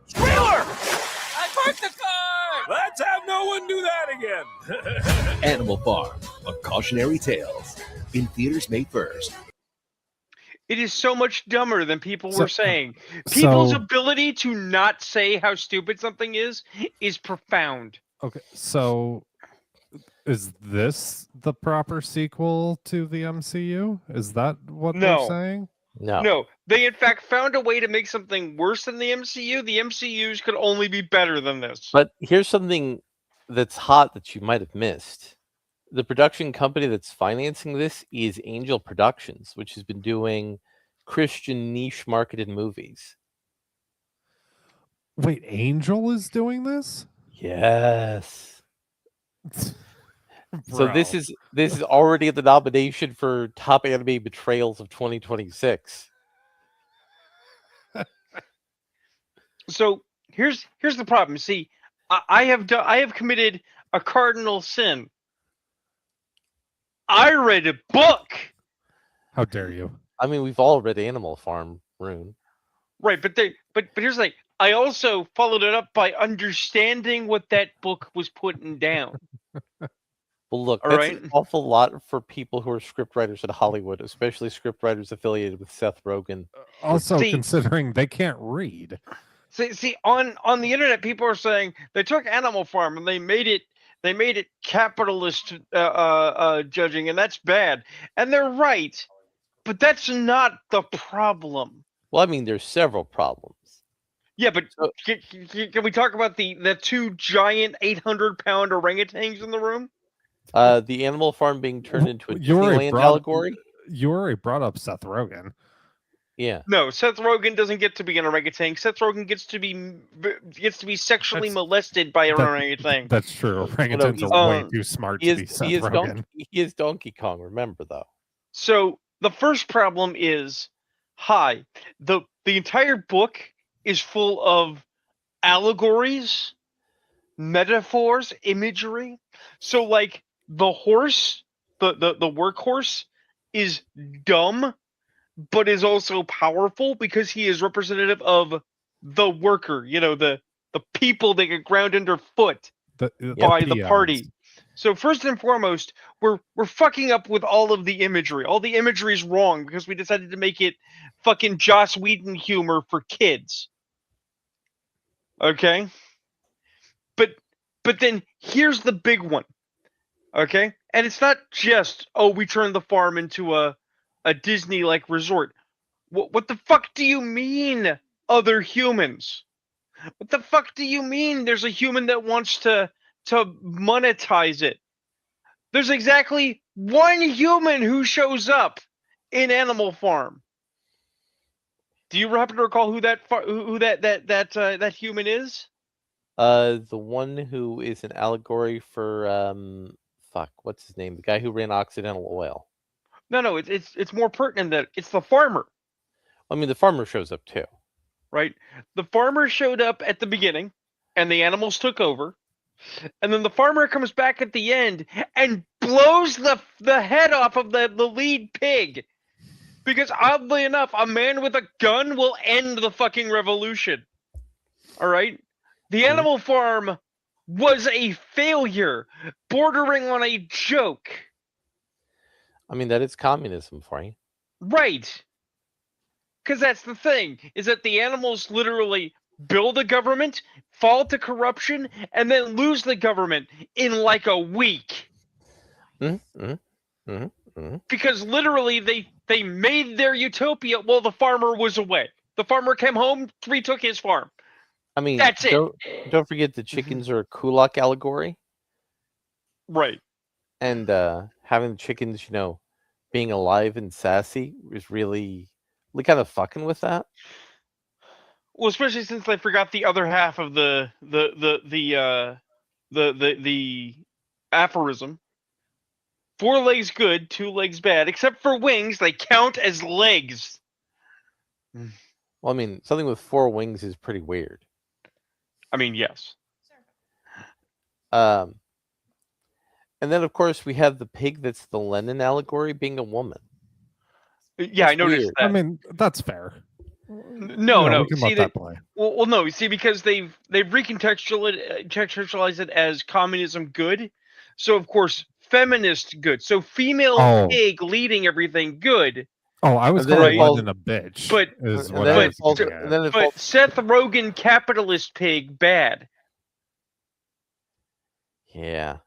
Squealer! I parked the car! Let's have no one do that again. Animal Farm, A Cautionary Tales. In theaters May 1st. It is so much dumber than people So- were saying. People's so- ability to not say how stupid something is profound. Okay, so is this the proper sequel to the MCU? Is that what No. they're saying? No. No, they in fact found a way to make something worse than the MCU. The MCU's could only be better than this. But here's something that's hot that you might have missed. The production company that's financing this is Angel Productions, which has been doing Christian niche marketed movies. Wait, Angel is doing this? Yes. So this Bro. is already the nomination for top anime betrayals of 2026. So here's the problem. See, I have committed a cardinal sin. I read a book. How dare you? I mean, we've all read Animal Farm, Rune. Right, but here's the thing. I also followed it up by understanding what that book was putting down. Well, look, All that's right. an awful lot for people who are scriptwriters at Hollywood, especially scriptwriters affiliated with Seth Rogen. Also, See- considering they can't read. See, on the internet, people are saying they took Animal Farm and they made it capitalist judging, and that's bad. And they're right, but that's not the problem. Well, I mean, there's several problems. Yeah, but So- can we talk about the 2 giant 800-pound orangutans in the room? The Animal Farm being turned into a You already Disneyland brought- allegory. You already brought up Seth Rogen. Yeah. No, Seth Rogen doesn't get to be an orangutan. Seth Rogen gets to be sexually molested by an orangutan. That's true. Orangutans he's- are way um, too smart He to is be Seth he is Rogen. he is Donkey Kong. Remember though. So the first problem is, the entire book is full of allegories, metaphors, imagery. So like the horse, the workhorse is dumb, but is also powerful because he is representative of the worker, the people that get ground underfoot by the peons. party. So first and foremost, we're fucking up with all of the imagery. All the imagery is wrong because we decided to make it fucking Joss Whedon humor for kids. Okay? But then here's the big one. Okay? And it's not just, we turned the farm into a Disney-like resort. What the fuck do you mean, other humans? What the fuck do you mean there's a human that wants to monetize it? There's exactly one human who shows up in Animal Farm. Do you happen to recall who that human is? The one who is an allegory for what's his name? The guy who ran Occidental Oil. No, it's more pertinent that it's the farmer. I mean, the farmer shows up too. Right? The farmer showed up at the beginning, and the animals took over. And then the farmer comes back at the end and blows the head off of the lead pig. Because oddly enough, a man with a gun will end the fucking revolution. Alright? The Animal Farm was a failure, bordering on a joke. I mean, that is communism for you. Right. Because that's the thing, is that the animals literally build a government, fall to corruption, and then lose the government in like a week. Because literally they made their utopia while the farmer was away. The farmer came home, retook his farm. I mean, that's it. Don't forget the chickens are a kulak allegory. Right. And having the chickens, being alive and sassy is really kind of fucking with that. Well, especially since I forgot the other half of the aphorism. 4 legs good, 2 legs bad. Except for wings, they count as legs. Well, I mean, something with 4 wings is pretty weird. I mean, yes. And then, of course, we have the pig that's the Lenin allegory being a woman. Yeah, I noticed that. I mean, that's fair. No. We can let that play. Well, no. You see, because they've recontextualized it as communism good, so of course feminist good. So female pig leading everything good. Oh, I was calling Lenin a bitch. But Seth Rogen capitalist pig bad. Yeah.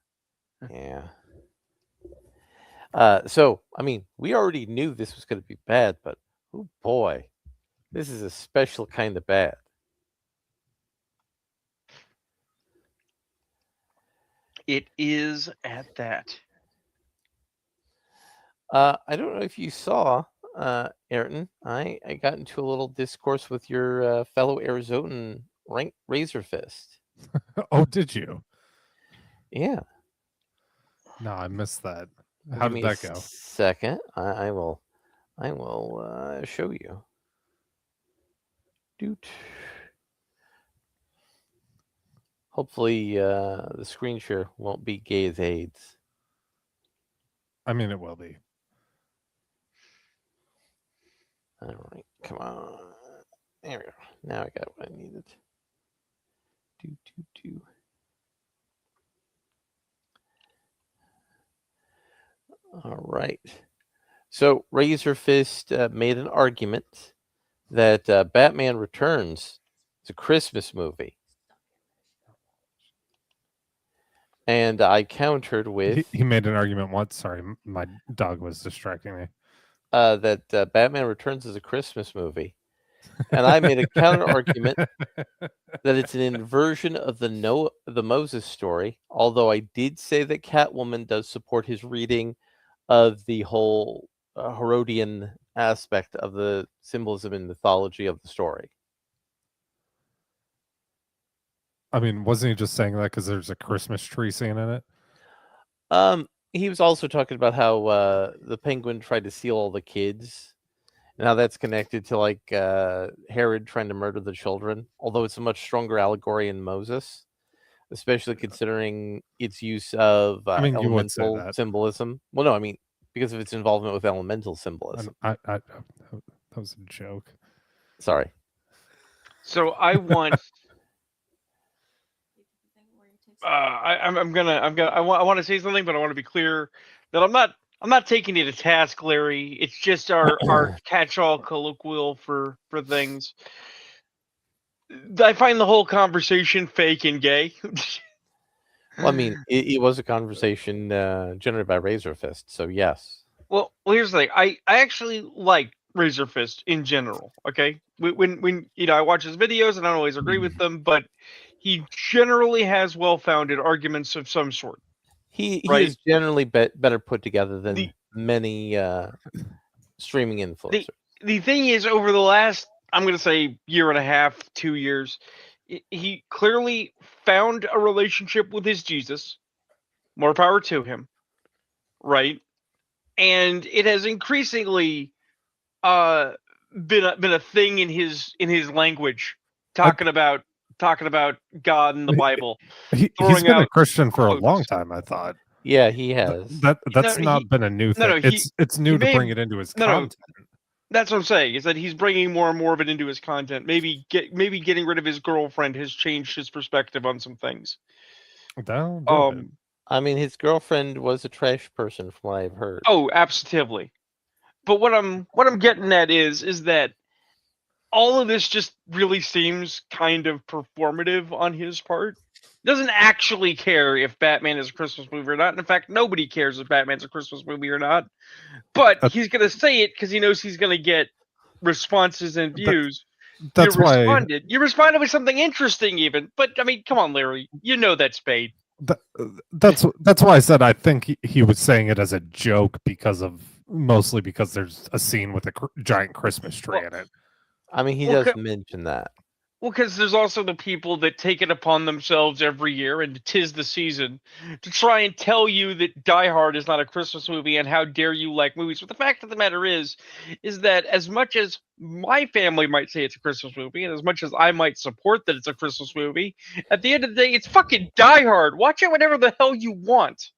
So, I mean, we already knew this was going to be bad, but oh boy, this is a special kind of bad. It is at that. I don't know if you saw, Ayrton. I got into a little discourse with your fellow Arizonan Razor Fist. Oh, did you? Yeah. No, I missed that. How did that go? Second, I will show you. Doot. Hopefully, the screen share won't be gay as AIDS. I mean, it will be. All right, come on. There we go. Now I got what I needed. All right. So Razor Fist made an argument that Batman Returns is a Christmas movie. And I countered with... He made an argument once. Sorry, my dog was distracting me. That Batman Returns is a Christmas movie. And I made a counter argument that it's an inversion of the Moses story, although I did say that Catwoman does support his reading of the whole Herodian aspect of the symbolism and mythology of the story. I mean, wasn't he just saying that because there's a Christmas tree scene in it? He was also talking about how the penguin tried to steal all the kids, and how that's connected to like Herod trying to murder the children. Although it's a much stronger allegory in Moses, especially considering its use of I mean, you would say elemental that. symbolism. Well, no, I mean because of its involvement with elemental symbolism. That was a joke. Sorry. So I want. I want to say something, but I want to be clear that I'm not taking you to task, Larry. It's just our catch-all colloquial for things. I find the whole conversation fake and gay. Well, I mean, it was a conversation generated by Razor Fist, so yes. Well, here's the thing. I actually like Razor Fist in general. Okay, when I watch his videos and I don't always agree with them, but he generally has well-founded arguments of some sort. He right? is generally better put together than The- many streaming influencers. The thing is, over the last, I'm going to say, year and a half, 2 years, he clearly found a relationship with his Jesus. More power to him, right? And it has increasingly been a thing in his language, talking about God and the Bible. He's throwing been a out Christian for a quotes. long time, I thought. Yeah, he has. That's No, not been a new thing. It's new to bring it into his content. That's what I'm saying, is that he's bringing more and more of it into his content. Maybe getting rid of his girlfriend has changed his perspective on some things. I mean, his girlfriend was a trash person, from what I've heard. Oh, absolutely. But what I'm getting at is that all of this just really seems kind of performative on his part. Doesn't actually care if Batman is a Christmas movie or not. In fact, nobody cares if Batman's a Christmas movie or not. But he's going to say it because he knows he's going to get responses and views. That's why You responded with something interesting, even. But I mean, come on, Larry. You know that's Spade. that's why I said I think he was saying it as a joke mostly because there's a scene with a giant Christmas tree in it. I mean, he does mention that. Well, because there's also the people that take it upon themselves every year, and 'tis the season, to try and tell you that Die Hard is not a Christmas movie, and how dare you like movies. But the fact of the matter is that as much as my family might say it's a Christmas movie, and as much as I might support that it's a Christmas movie, at the end of the day, it's fucking Die Hard. Watch it whatever the hell you want.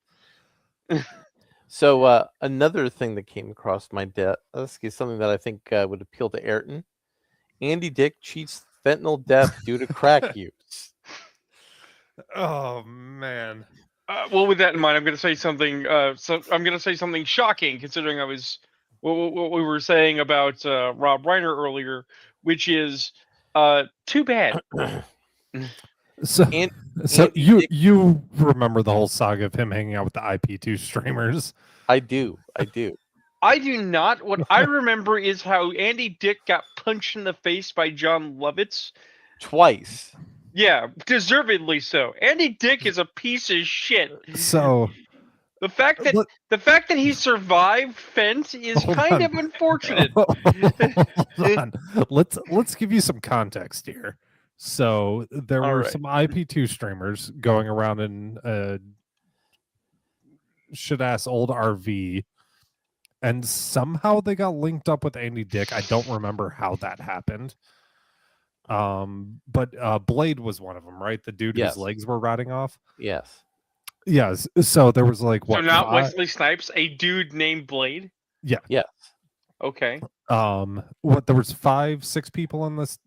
So another thing that came across my desk is something that I think would appeal to Ayrton. Andy Dick cheats fentanyl death due to crack use. Oh man. Well, with that in mind, I'm going to say something. So I'm going to say something shocking, considering what we were saying about Rob Reiner earlier, which is too bad. So you remember the whole saga of him hanging out with the IP2 streamers? I do. I do not. What I remember is how Andy Dick got punched in the face by John Lovitz. Twice. Yeah, deservedly so. Andy Dick is a piece of shit. So the fact that he survived Fent is kind of unfortunate. Hold on. Let's give you some context here. So there were some IP2 streamers going around in a shit-ass old RV, and somehow they got linked up with Andy Dick. I don't remember how that happened. But Blade was one of them, right? The dude whose legs were rotting off. Yes. Yes. So there was like what? So not Wesley Snipes, a dude named Blade. Yeah. Yes. Okay. What? There was 5-6 people in this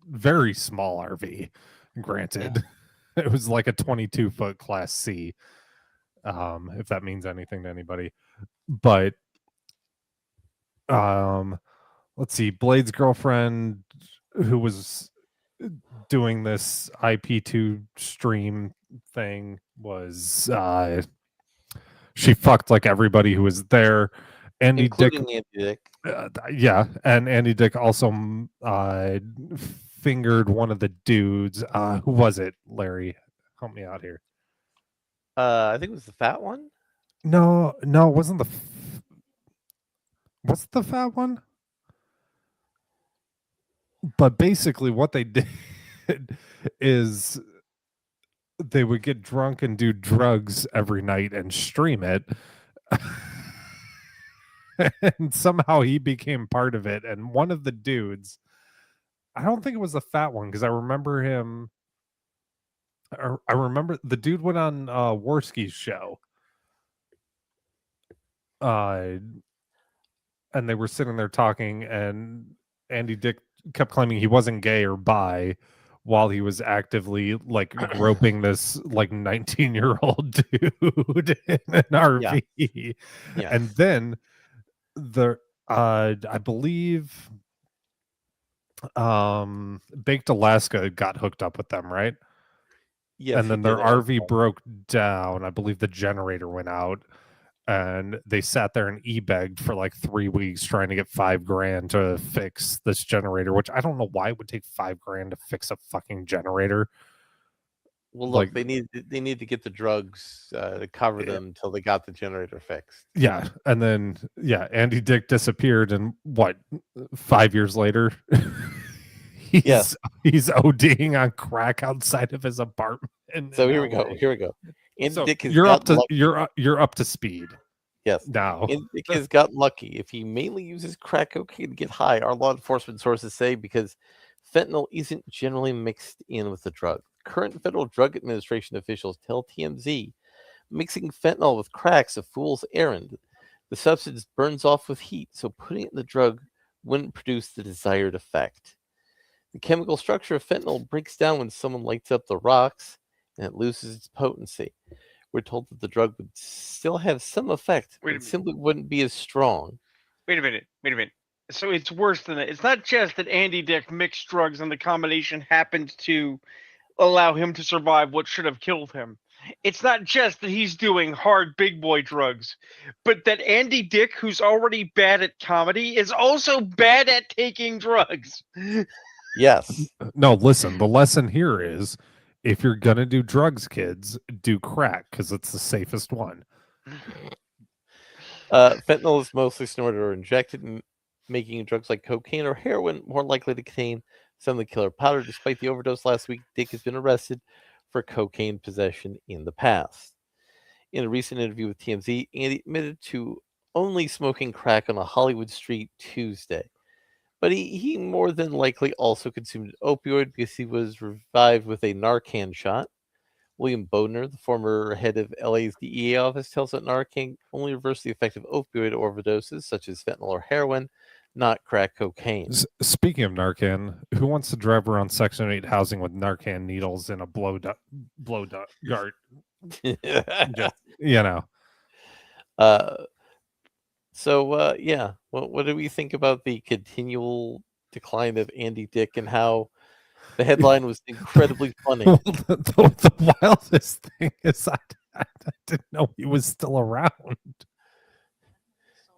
very small RV. Granted, it was like a 22-foot Class C. If that means anything to anybody, but let's see. Blade's girlfriend, who was doing this IP2 stream thing, was she fucked like everybody who was there. Including Andy Dick. Yeah, and Andy Dick also fingered one of the dudes. Who was it? Larry, help me out here. I think it was the fat one. No, it wasn't What's the fat one? But basically, what they did is they would get drunk and do drugs every night and stream it. And somehow he became part of it. And one of the dudes, I don't think it was the fat one because I remember him. I remember the dude went on Worski's show. And they were sitting there talking, and Andy Dick kept claiming he wasn't gay or bi while he was actively like groping this like 19-year-old dude in an RV. Yeah. And then I believe Baked Alaska got hooked up with them, right? Yes, and he then their did. RV broke down. I believe the generator went out, and they sat there and e-begged for like 3 weeks trying to get $5,000 to fix this generator, which I don't know why it would take $5,000 to fix a fucking generator. Well, look, they need to get the drugs to cover them until they got the generator fixed. Yeah, and then Andy Dick disappeared, and what? 5 years later, he's ODing on crack outside of his apartment. So here we go. Andy So Dick has you're up gotten to lucky. you're up to speed. Yes. Now Andy Dick has gotten lucky. If he mainly uses crack cocaine to get high, our law enforcement sources say, because fentanyl isn't generally mixed in with the drug. Current Federal Drug Administration officials tell TMZ mixing fentanyl with crack's a fool's errand. The substance burns off with heat, so putting it in the drug wouldn't produce the desired effect. The chemical structure of fentanyl breaks down when someone lights up the rocks, and it loses its potency. We're told that the drug would still have some effect, but it simply wouldn't be as strong. Wait a minute. So it's worse than that. It's not just that Andy Dick mixed drugs and the combination happened to allow him to survive what should have killed him. It's not just that he's doing hard big boy drugs, but that Andy Dick, who's already bad at comedy, is also bad at taking drugs. Yes. No, listen, the lesson here is if you're going to do drugs, kids, do crack because it's the safest one. Fentanyl is mostly snorted or injected, making drugs like cocaine or heroin more likely to contain some of the killer powder. Despite the overdose last week, Dick has been arrested for cocaine possession in the past. In a recent interview with TMZ, Andy admitted to only smoking crack on a Hollywood street Tuesday. But he more than likely also consumed an opioid because he was revived with a Narcan shot. William Bodner, the former head of LA's DEA office, tells that Narcan only reversed the effect of opioid overdoses such as fentanyl or heroin, not crack cocaine. Speaking of Narcan, who wants to drive around Section 8 housing with Narcan needles in a blow dart? Just, you know. What do we think about the continual decline of Andy Dick and how the headline was incredibly funny? Well, the wildest thing is I didn't know he was still around.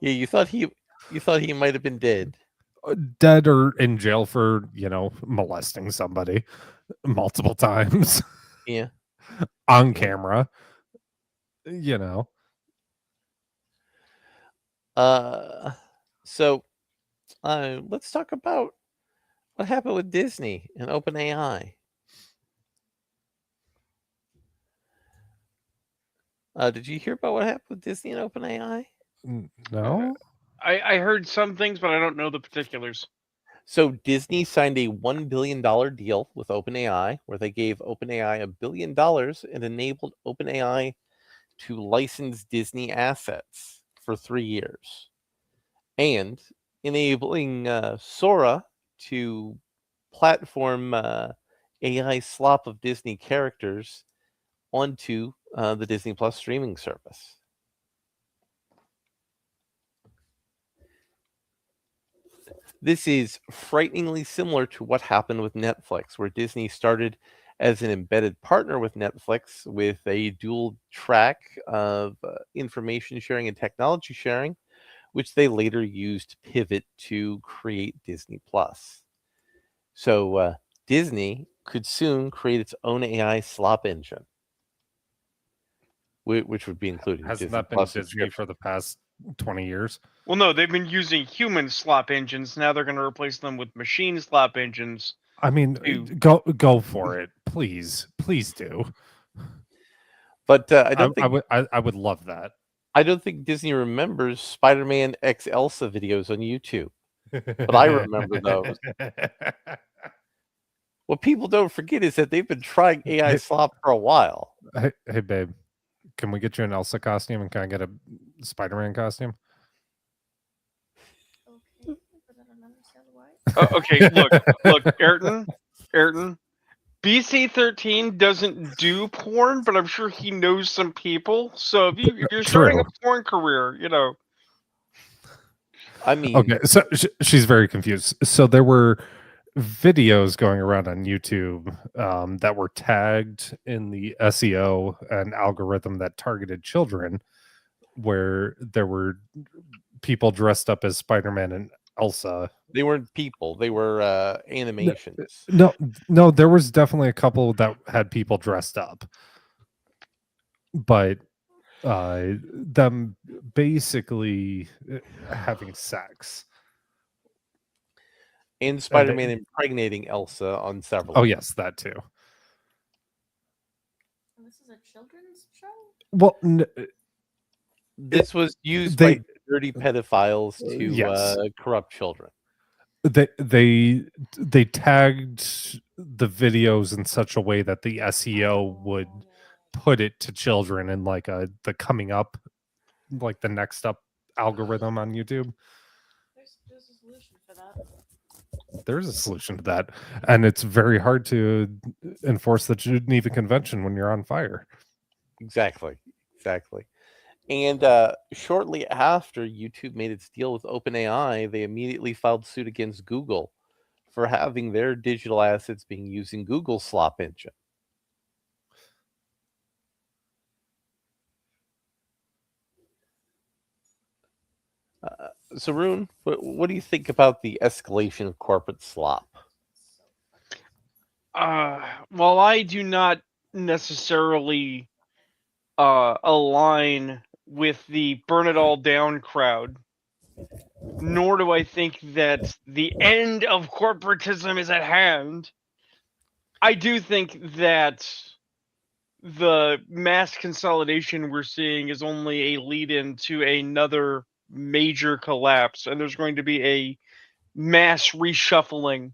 Yeah, you thought he might have been dead. Dead or in jail for, molesting somebody multiple times. Yeah. On camera. So let's talk about what happened with Disney and OpenAI. Did you hear about what happened with Disney and OpenAI? No. I heard some things, but I don't know the particulars. So Disney signed a $1 billion deal with OpenAI, where they gave OpenAI $1 billion and enabled OpenAI to license Disney assets for 3 years, and enabling Sora to platform AI slop of Disney characters onto the Disney Plus streaming service. This is frighteningly similar to what happened with Netflix, where Disney started as an embedded partner with Netflix with a dual track of information sharing and technology sharing, which they later used to pivot to create Disney Plus. So Disney could soon create its own AI slop engine, which would be included. Hasn't that been Disney for the past 20 years. Well, no, they've been using human slop engines. Now they're going to replace them with machine slop engines. I mean, go for it, please do. But I don't think I would love that. I don't think Disney remembers Spider-Man X Elsa videos on YouTube. But I remember those. What people don't forget is that they've been trying AI slop for a while. Hey, babe, can we get you an Elsa costume and can I get a Spider-Man costume? Okay, look, Ayrton. BC-13 doesn't do porn, but I'm sure he knows some people. So if you're starting a porn career, I mean, okay, so she's very confused. So there were videos going around on YouTube that were tagged in the SEO and algorithm that targeted children, where there were people dressed up as Spider-Man and Elsa. They weren't people; they were animations. No, there was definitely a couple that had people dressed up, but them basically having sex. And Spider-Man impregnating Elsa on several. Oh yes, that too. This is a children's show? Well, this was used by dirty pedophiles to corrupt children. They tagged the videos in such a way that the SEO would put it to children in like the coming up, like the next up algorithm on YouTube. There's a solution for that. There's a solution to that, and it's very hard to enforce the Geneva Convention when you're on fire. Exactly. And shortly after YouTube made its deal with OpenAI, they immediately filed suit against Google for having their digital assets being used in Google's slop engine. So, Rune, what do you think about the escalation of corporate slop? Well, I do not necessarily align with the burn it all down crowd, nor do I think that the end of corporatism is at hand. I do think that the mass consolidation we're seeing is only a lead-in to another major collapse, and there's going to be a mass reshuffling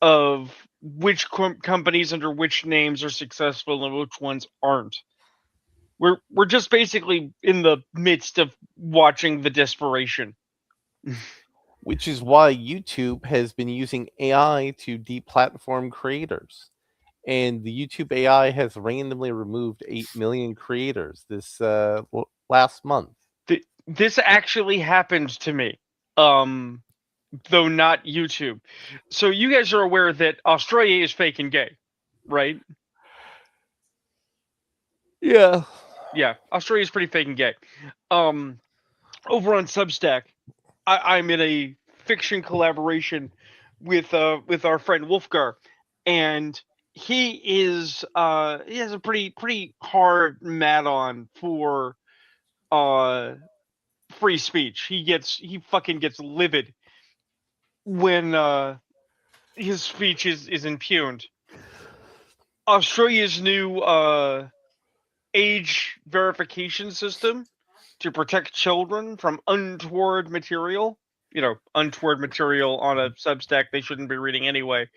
of which companies under which names are successful and which ones aren't. We're just basically in the midst of watching the desperation. Which is why YouTube has been using AI to deplatform creators. And the YouTube AI has randomly removed 8 million creators this last month. This actually happened to me, though not YouTube. So you guys are aware that Australia is fake and gay, right? Yeah. Yeah, Australia is pretty fake and gay. Over on Substack, I'm in a fiction collaboration with our friend Wolfgar, and he has a pretty hard mat on for free speech. He fucking gets livid when his speech is impugned. Australia's new age verification system to protect children from untoward material. Untoward material on a Substack they shouldn't be reading anyway.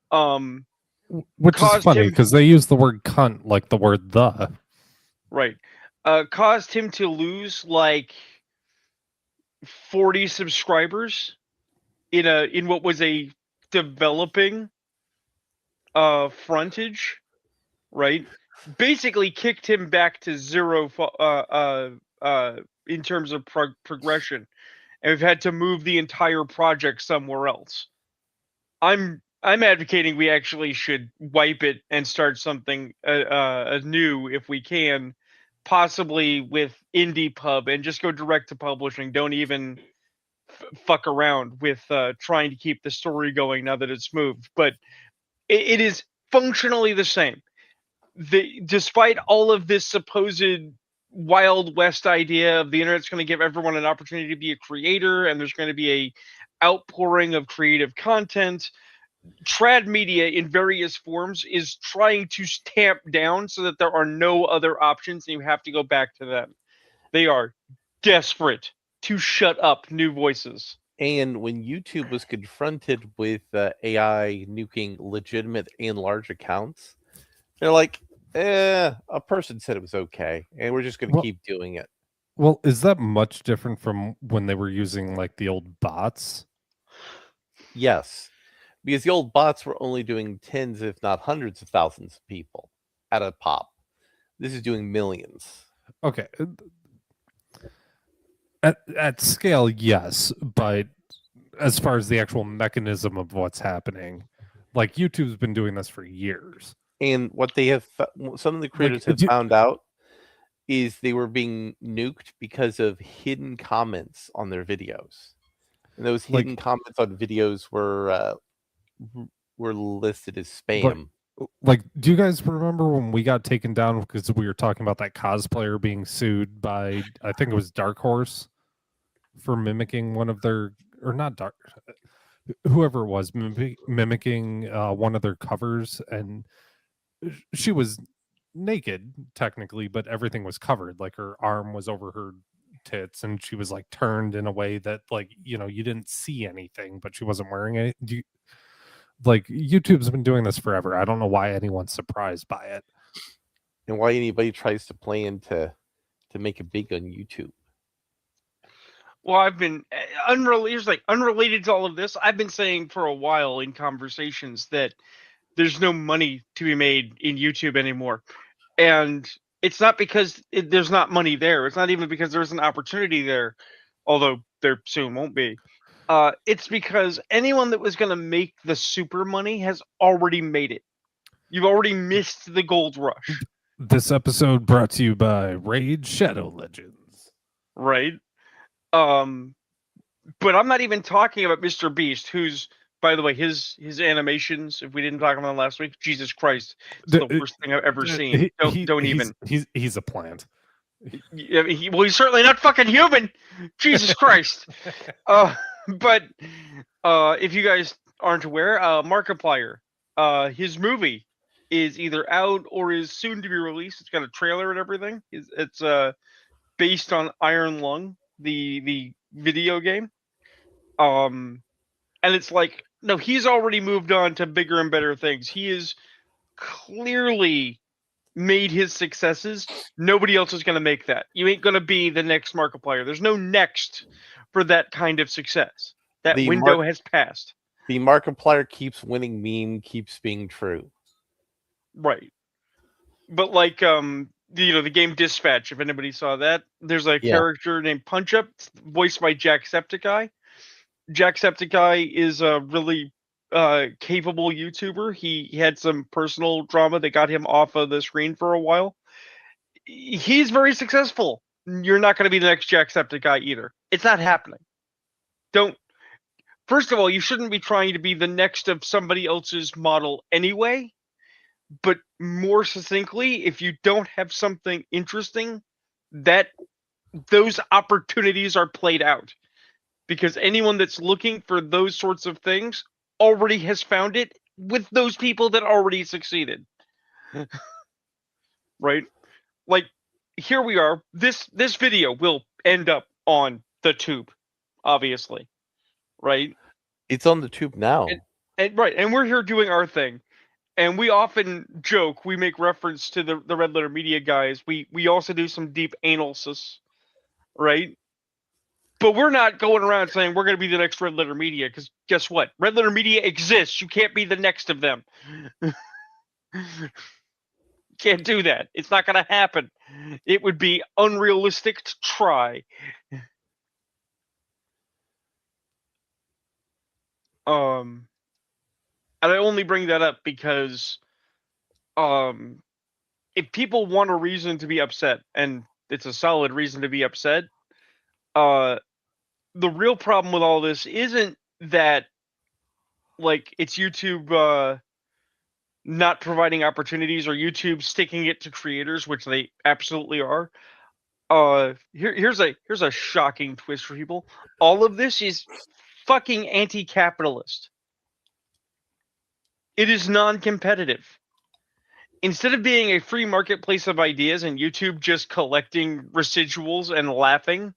Which is funny because they use the word cunt like the word the. Right. Caused him to lose like 40 subscribers in what was a developing frontage, right? Basically kicked him back to zero in terms of progression, and we've had to move the entire project somewhere else. I'm advocating we actually should wipe it and start something new if we can, possibly with IndiePub, and just go direct to publishing. Don't even fuck around with trying to keep the story going now that it's moved. But it is functionally the same. Despite all of this supposed Wild West idea of the internet's going to give everyone an opportunity to be a creator, and there's going to be a outpouring of creative content. Trad media in various forms is trying to tamp down so that there are no other options and you have to go back to them. They are desperate to shut up new voices. And when YouTube was confronted with AI nuking legitimate and large accounts, they're like, a person said it was okay, and we're just going to keep doing it. Well, is that much different from when they were using like the old bots? Yes, because the old bots were only doing tens, if not hundreds of thousands of people at a pop. This is doing millions. Okay. At scale, yes, but as far as the actual mechanism of what's happening, like YouTube's been doing this for years. And what they have, some of the creators have found out is they were being nuked because of hidden comments on their videos. And those hidden comments on videos were listed as spam. Like, do you guys remember when we got taken down because we were talking about that cosplayer being sued by, I think it was Dark Horse, for mimicking one of their, or not Dark, whoever it was, mimicking one of their covers, and she was naked technically, but everything was covered. Like her arm was over her tits, and she was like turned in a way that, like, you know, you didn't see anything, but she wasn't wearing it. Like, YouTube's been doing this forever. I don't know why anyone's surprised by it, and why anybody tries to plan to make it big on YouTube. Well, I've been unrelated to all of this. I've been saying for a while in conversations that there's no money to be made in YouTube anymore, and it's not because there's not money there. It's not even because there's an opportunity there, although there soon won't be. It's because anyone that was going to make the super money has already made it. You've already missed the gold rush. This episode brought to you by Raid Shadow Legends. Right. But I'm not even talking about Mr. Beast, who's, by the way, his animations, if we didn't talk about them last week, Jesus Christ, it's the worst thing I've ever seen. Don't even. He's a plant. He's certainly not fucking human. Jesus Christ. But if you guys aren't aware, Markiplier, his movie is either out or is soon to be released. It's got a trailer and everything. It's based on Iron Lung, the video game. And it's like, no, he's already moved on to bigger and better things. He is clearly made his successes. Nobody else is going to make that. You ain't going to be the next Markiplier. There's no next for that kind of success. That window has passed. The Markiplier keeps winning meme keeps being true. Right. But like, the game Dispatch, if anybody saw that, there's a character named Punch Up, voiced by Jacksepticeye. Jacksepticeye is a really capable YouTuber. He had some personal drama that got him off of the screen for a while. He's very successful. You're not going to be the next Jacksepticeye either. It's not happening. First of all, you shouldn't be trying to be the next of somebody else's model anyway. But more succinctly, if you don't have something interesting, those opportunities are played out. Because anyone that's looking for those sorts of things already has found it with those people that already succeeded. Right? Like, here we are. This video will end up on the tube, obviously. Right? It's on the tube now. And we're here doing our thing. And we often joke, we make reference to the Red Letter Media guys. We also do some deep analysis, right? But we're not going around saying we're going to be the next Red Letter Media, because guess what? Red Letter Media exists. You can't be the next of them. Can't do that. It's not going to happen. It would be unrealistic to try. And I only bring that up because if people want a reason to be upset, and it's a solid reason to be upset, the real problem with all this isn't that, like, it's YouTube not providing opportunities or YouTube sticking it to creators, which they absolutely are. here's a shocking twist for people. All of this is fucking anti-capitalist. It is non-competitive. Instead of being a free marketplace of ideas and YouTube just collecting residuals and laughing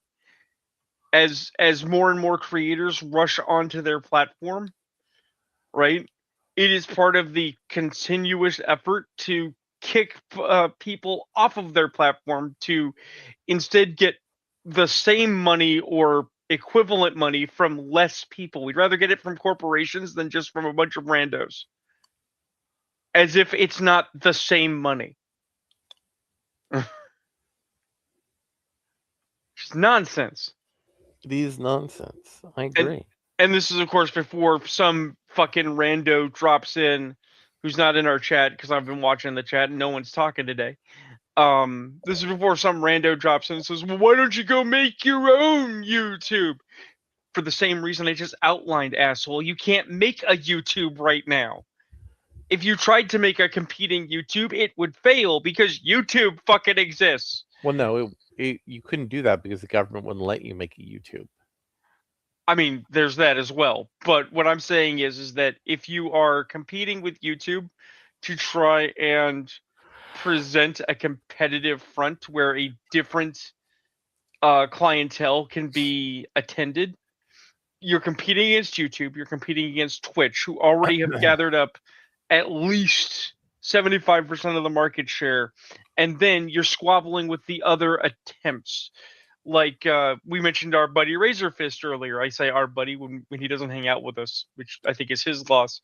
as more and more creators rush onto their platform, right? It is part of the continuous effort to kick people off of their platform to instead get the same money or equivalent money from less people. We'd rather get it from corporations than just from a bunch of randos. As if it's not the same money. It's nonsense. It is nonsense. I agree. And this is, of course, before some fucking rando drops in who's not in our chat, because I've been watching the chat and no one's talking today. This is before some rando drops in and says, well, why don't you go make your own YouTube? For the same reason I just outlined, asshole. You can't make a YouTube right now. If you tried to make a competing YouTube, it would fail because YouTube fucking exists. Well, no, you couldn't do that because the government wouldn't let you make a YouTube. I mean, there's that as well. But what I'm saying is that if you are competing with YouTube to try and present a competitive front where a different clientele can be attended, you're competing against YouTube, you're competing against Twitch, who already have gathered up at least 75% of the market share, and then you're squabbling with the other attempts. Like we mentioned our buddy Razorfist earlier. I say our buddy when he doesn't hang out with us, which I think is his loss.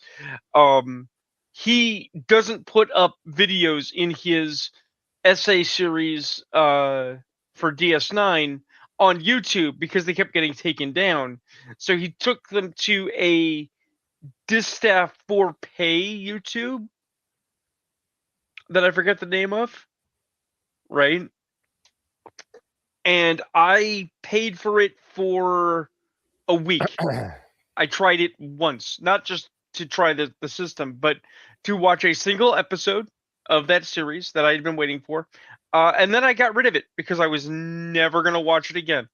He doesn't put up videos in his essay series for DS9 on YouTube because they kept getting taken down. So he took them to a distaff for pay YouTube that I forget the name of, right? And I paid for it for a week. I tried it once, not just to try the system, but to watch a single episode of that series that I had been waiting for. And then I got rid of it because I was never going to watch it again.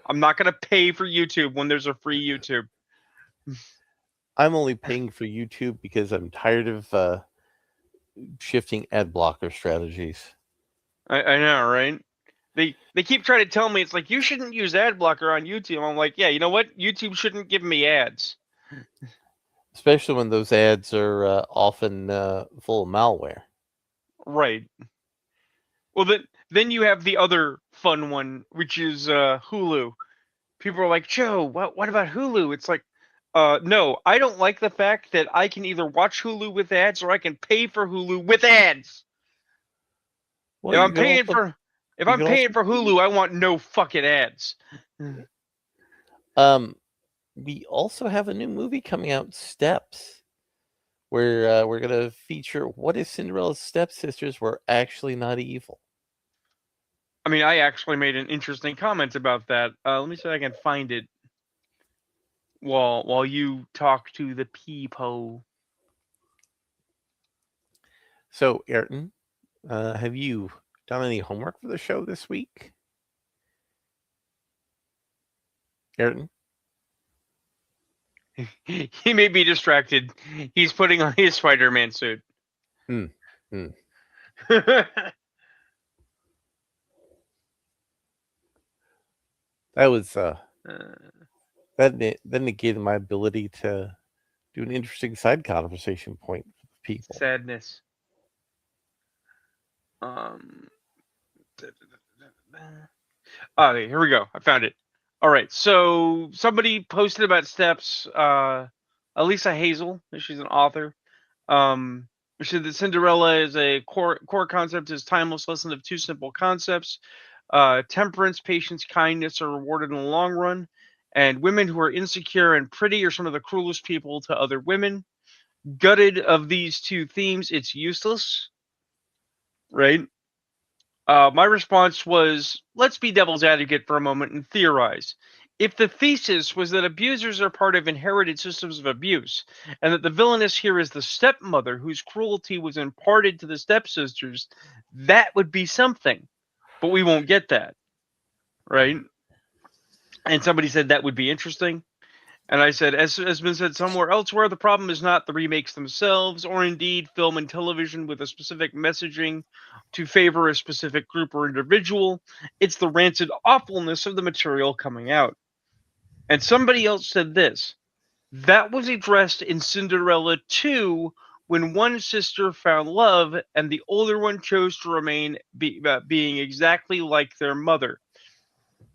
I'm not going to pay for YouTube when there's a free YouTube. I'm only paying for YouTube because I'm tired of shifting ad blocker strategies. I know, right? They keep trying to tell me it's like you shouldn't use ad blocker on YouTube. I'm like, yeah, you know what? YouTube shouldn't give me ads, especially when those ads are often full of malware. Right. Well, then you have the other fun one, which is Hulu. People are like, Joe, what about Hulu? It's like, no, I don't like the fact that I can either watch Hulu with ads or I can pay for Hulu with ads. Well, if I'm paying for Hulu, I want no fucking ads. We also have a new movie coming out, Steps, where we're going to feature what if Cinderella's stepsisters were actually not evil. I mean, I actually made an interesting comment about that. Let me see if I can find it while you talk to the people. So, Ayrton, have you done any homework for the show this week? Ayrton? He may be distracted. He's putting on his Spider-Man suit. That was that negated my ability to do an interesting side conversation point with people. Sadness. Okay, here we go. I found it. All right. So somebody posted about Steps. Elisa Hazel, she's an author. She said that Cinderella is a core concept is timeless lesson of two simple concepts. Temperance, patience, kindness are rewarded in the long run, and women who are insecure and pretty are some of the cruelest people to other women. Gutted of these two themes, it's useless, right? My response was, let's be devil's advocate for a moment and theorize. If the thesis was that abusers are part of inherited systems of abuse, and that the villainess here is the stepmother whose cruelty was imparted to the stepsisters, that would be something. But we won't get that. right? And somebody said that would be interesting. And I said, as has been said somewhere elsewhere, the problem is not the remakes themselves, or indeed film and television with a specific messaging to favor a specific group or individual. It's the rancid awfulness of the material coming out. And somebody else said this. That was addressed in Cinderella 2 when one sister found love and the older one chose to remain being exactly like their mother.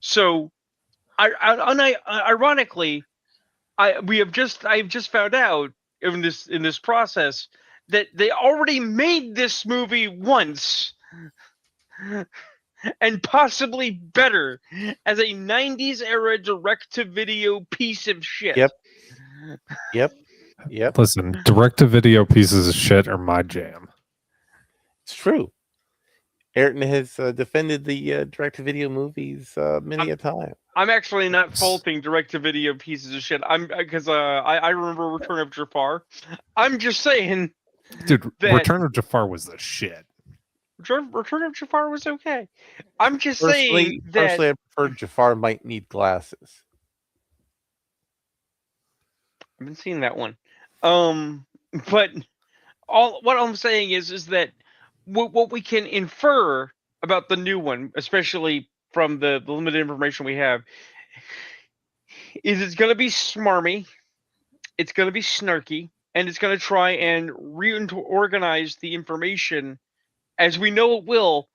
So, ironically, I've just found out in this process that they already made this movie once and possibly better as a 90s era direct to video piece of shit. Yep. Listen, direct-to-video pieces of shit are my jam. It's true. Ayrton has defended the direct-to-video movies many a time. I'm actually not faulting direct-to-video pieces of shit. I remember Return of Jafar. I'm just saying, dude. That Return of Jafar was the shit. Return of Jafar was okay. I'm just Personally, saying that I prefer Jafar might need glasses. I've been seeing that one. But what I'm saying is that what we can infer about the new one, especially from the limited information we have, is it's going to be smarmy, it's going to be snarky, and it's going to try and reorganize the information, as we know it will,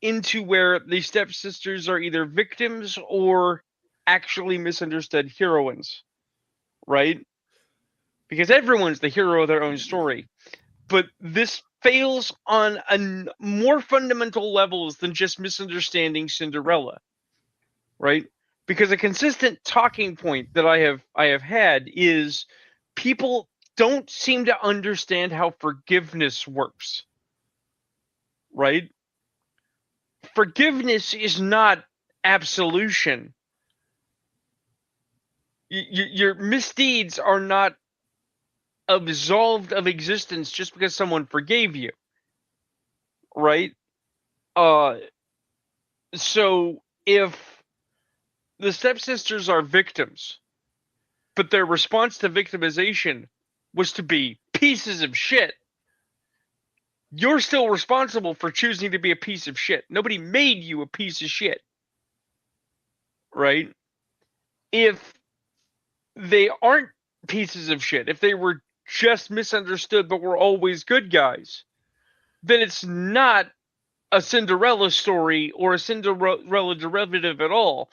into where the stepsisters are either victims or actually misunderstood heroines, right? Because everyone's the hero of their own story. But this fails on a more fundamental levels than just misunderstanding Cinderella, right? Because a consistent talking point that I have had is people don't seem to understand how forgiveness works, right? Forgiveness is not absolution. Your misdeeds are not absolved of existence just because someone forgave you, right? So if the stepsisters are victims, but their response to victimization was to be pieces of shit, you're still responsible for choosing to be a piece of shit. Nobody made you a piece of shit, right? If they aren't pieces of shit, if they were just misunderstood but were always good guys, then it's not a Cinderella story or a Cinderella derivative at all.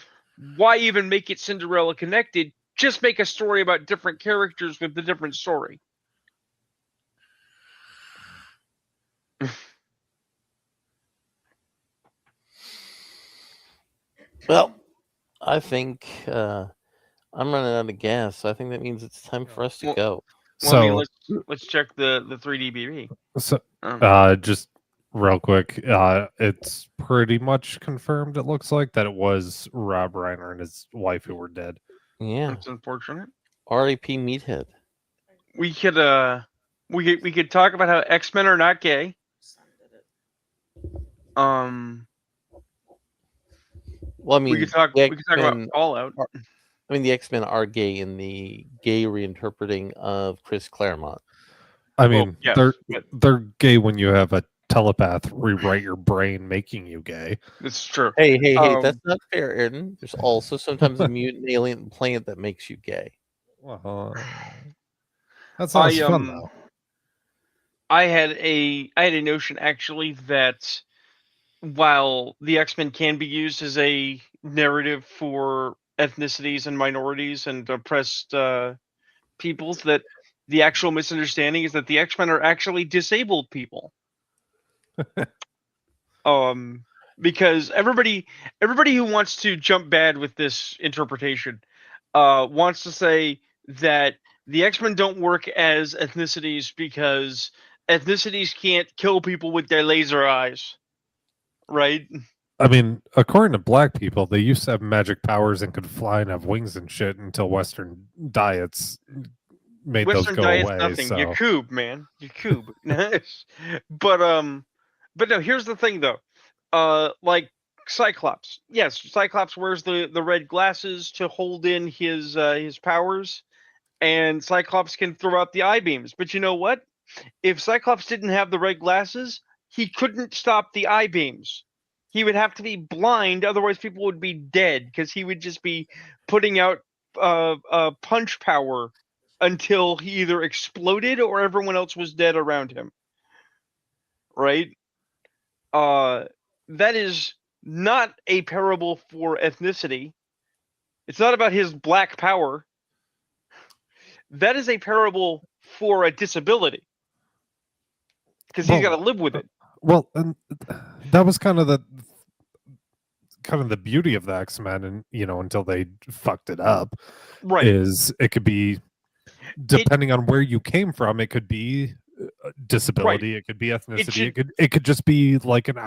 Why even make it Cinderella connected? Just make a story about different characters with a different story. Well, I think I'm running out of gas, so I think that means it's time for us to go. Well, I mean, let's check the 3D BB. So, just real quick, it's pretty much confirmed. It looks like that it was Rob Reiner and his wife who were dead. Yeah, that's unfortunate. R.I.P. Meathead. We could we could talk about how X-Men are not gay. Well, I mean, we could talk about Fallout. I mean, the X-Men are gay in the gay reinterpreting of Chris Claremont. I mean, they're gay when you have a telepath rewrite your brain, making you gay. It's true. Hey, that's not fair, Ayrton. There's also sometimes a mutant alien plant that makes you gay. Well, that sounds fun though. I had a notion actually that while the X-Men can be used as a narrative for ethnicities and minorities and oppressed peoples, that the actual misunderstanding is that the X-Men are actually disabled people. Because everybody who wants to jump bad with this interpretation wants to say that the X-Men don't work as ethnicities because ethnicities can't kill people with their laser eyes, right? I mean, according to black people, they used to have magic powers and could fly and have wings and shit until Western diets made Western those go diet's away. nothing. So. Yakub, man, Yakub. But no. Here's the thing, though. Like Cyclops. Yes, Cyclops wears the red glasses to hold in his powers, and Cyclops can throw out the eye beams. But you know what? If Cyclops didn't have the red glasses, he couldn't stop the eye beams. He would have to be blind, otherwise people would be dead because he would just be putting out punch power until he either exploded or everyone else was dead around him. Right? That is not a parable for ethnicity. It's not about his black power. That is a parable for a disability because he's got to live with it. Well, and that was kind of the beauty of the X-Men, and until they fucked it up, Right? Is it could be depending on where you came from, it could be disability, it could be ethnicity, it could just be like an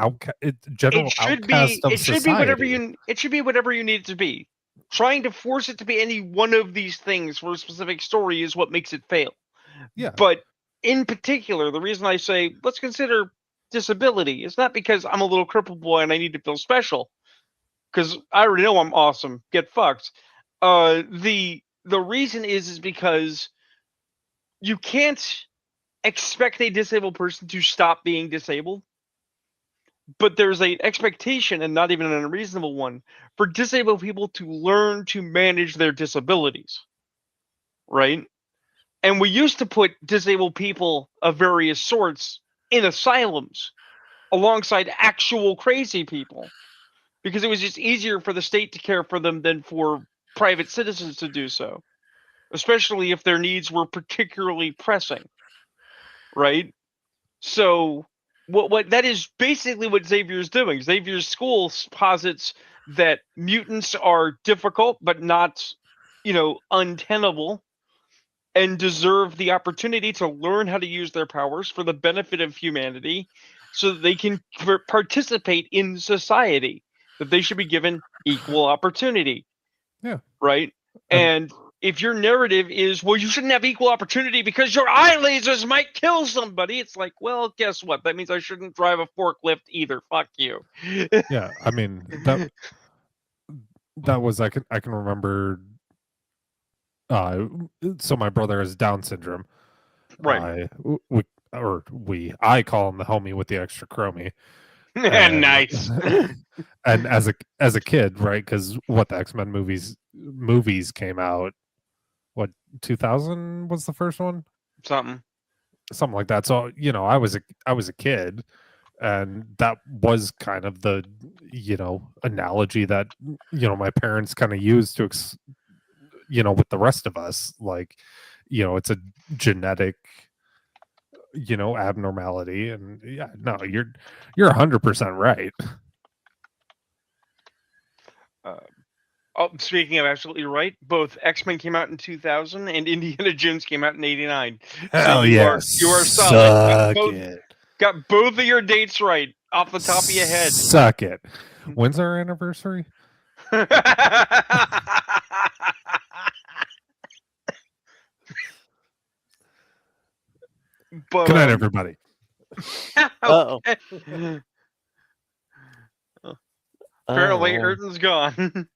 general outcast of society. It should be whatever you need it to be. Trying to force it to be any one of these things for a specific story is what makes it fail. Yeah. But in particular, the reason I say let's consider disability is not because I'm a little crippled boy and I need to feel special, because I already know I'm awesome. Get fucked. The reason is because you can't expect a disabled person to stop being disabled, but there's an expectation, and not even an unreasonable one, for disabled people to learn to manage their disabilities, right? And we used to put disabled people of various sorts in asylums alongside actual crazy people because it was just easier for the state to care for them than for private citizens to do so, especially if their needs were particularly pressing, right? So what that is basically what Xavier's doing. Xavier's school posits that mutants are difficult but not, untenable, and deserve the opportunity to learn how to use their powers for the benefit of humanity so that they can participate in society, that they should be given equal opportunity. Yeah. Right? And if your narrative is, well, you shouldn't have equal opportunity because your eye lasers might kill somebody, it's like, well, guess what? That means I shouldn't drive a forklift either. Fuck you. Yeah, I mean, that was I can remember. So my brother has Down syndrome. Right. I call him the homie with the extra chromie. Nice. And as a kid, right? Because what the X-Men movies came out, what 2000 was the first one? Something like that. So I was a kid, and that was kind of the analogy that my parents kind of used to with the rest of us, like it's a genetic abnormality. And yeah, no, you're 100% right. Speaking of absolutely right, both X-Men came out in 2000 and Indiana Jones came out in 89. Hell you yeah, are solid. Suck Got both of your dates right off the top of your head. Suck it. When's our anniversary? But, good night, everybody. Apparently, Erden's gone.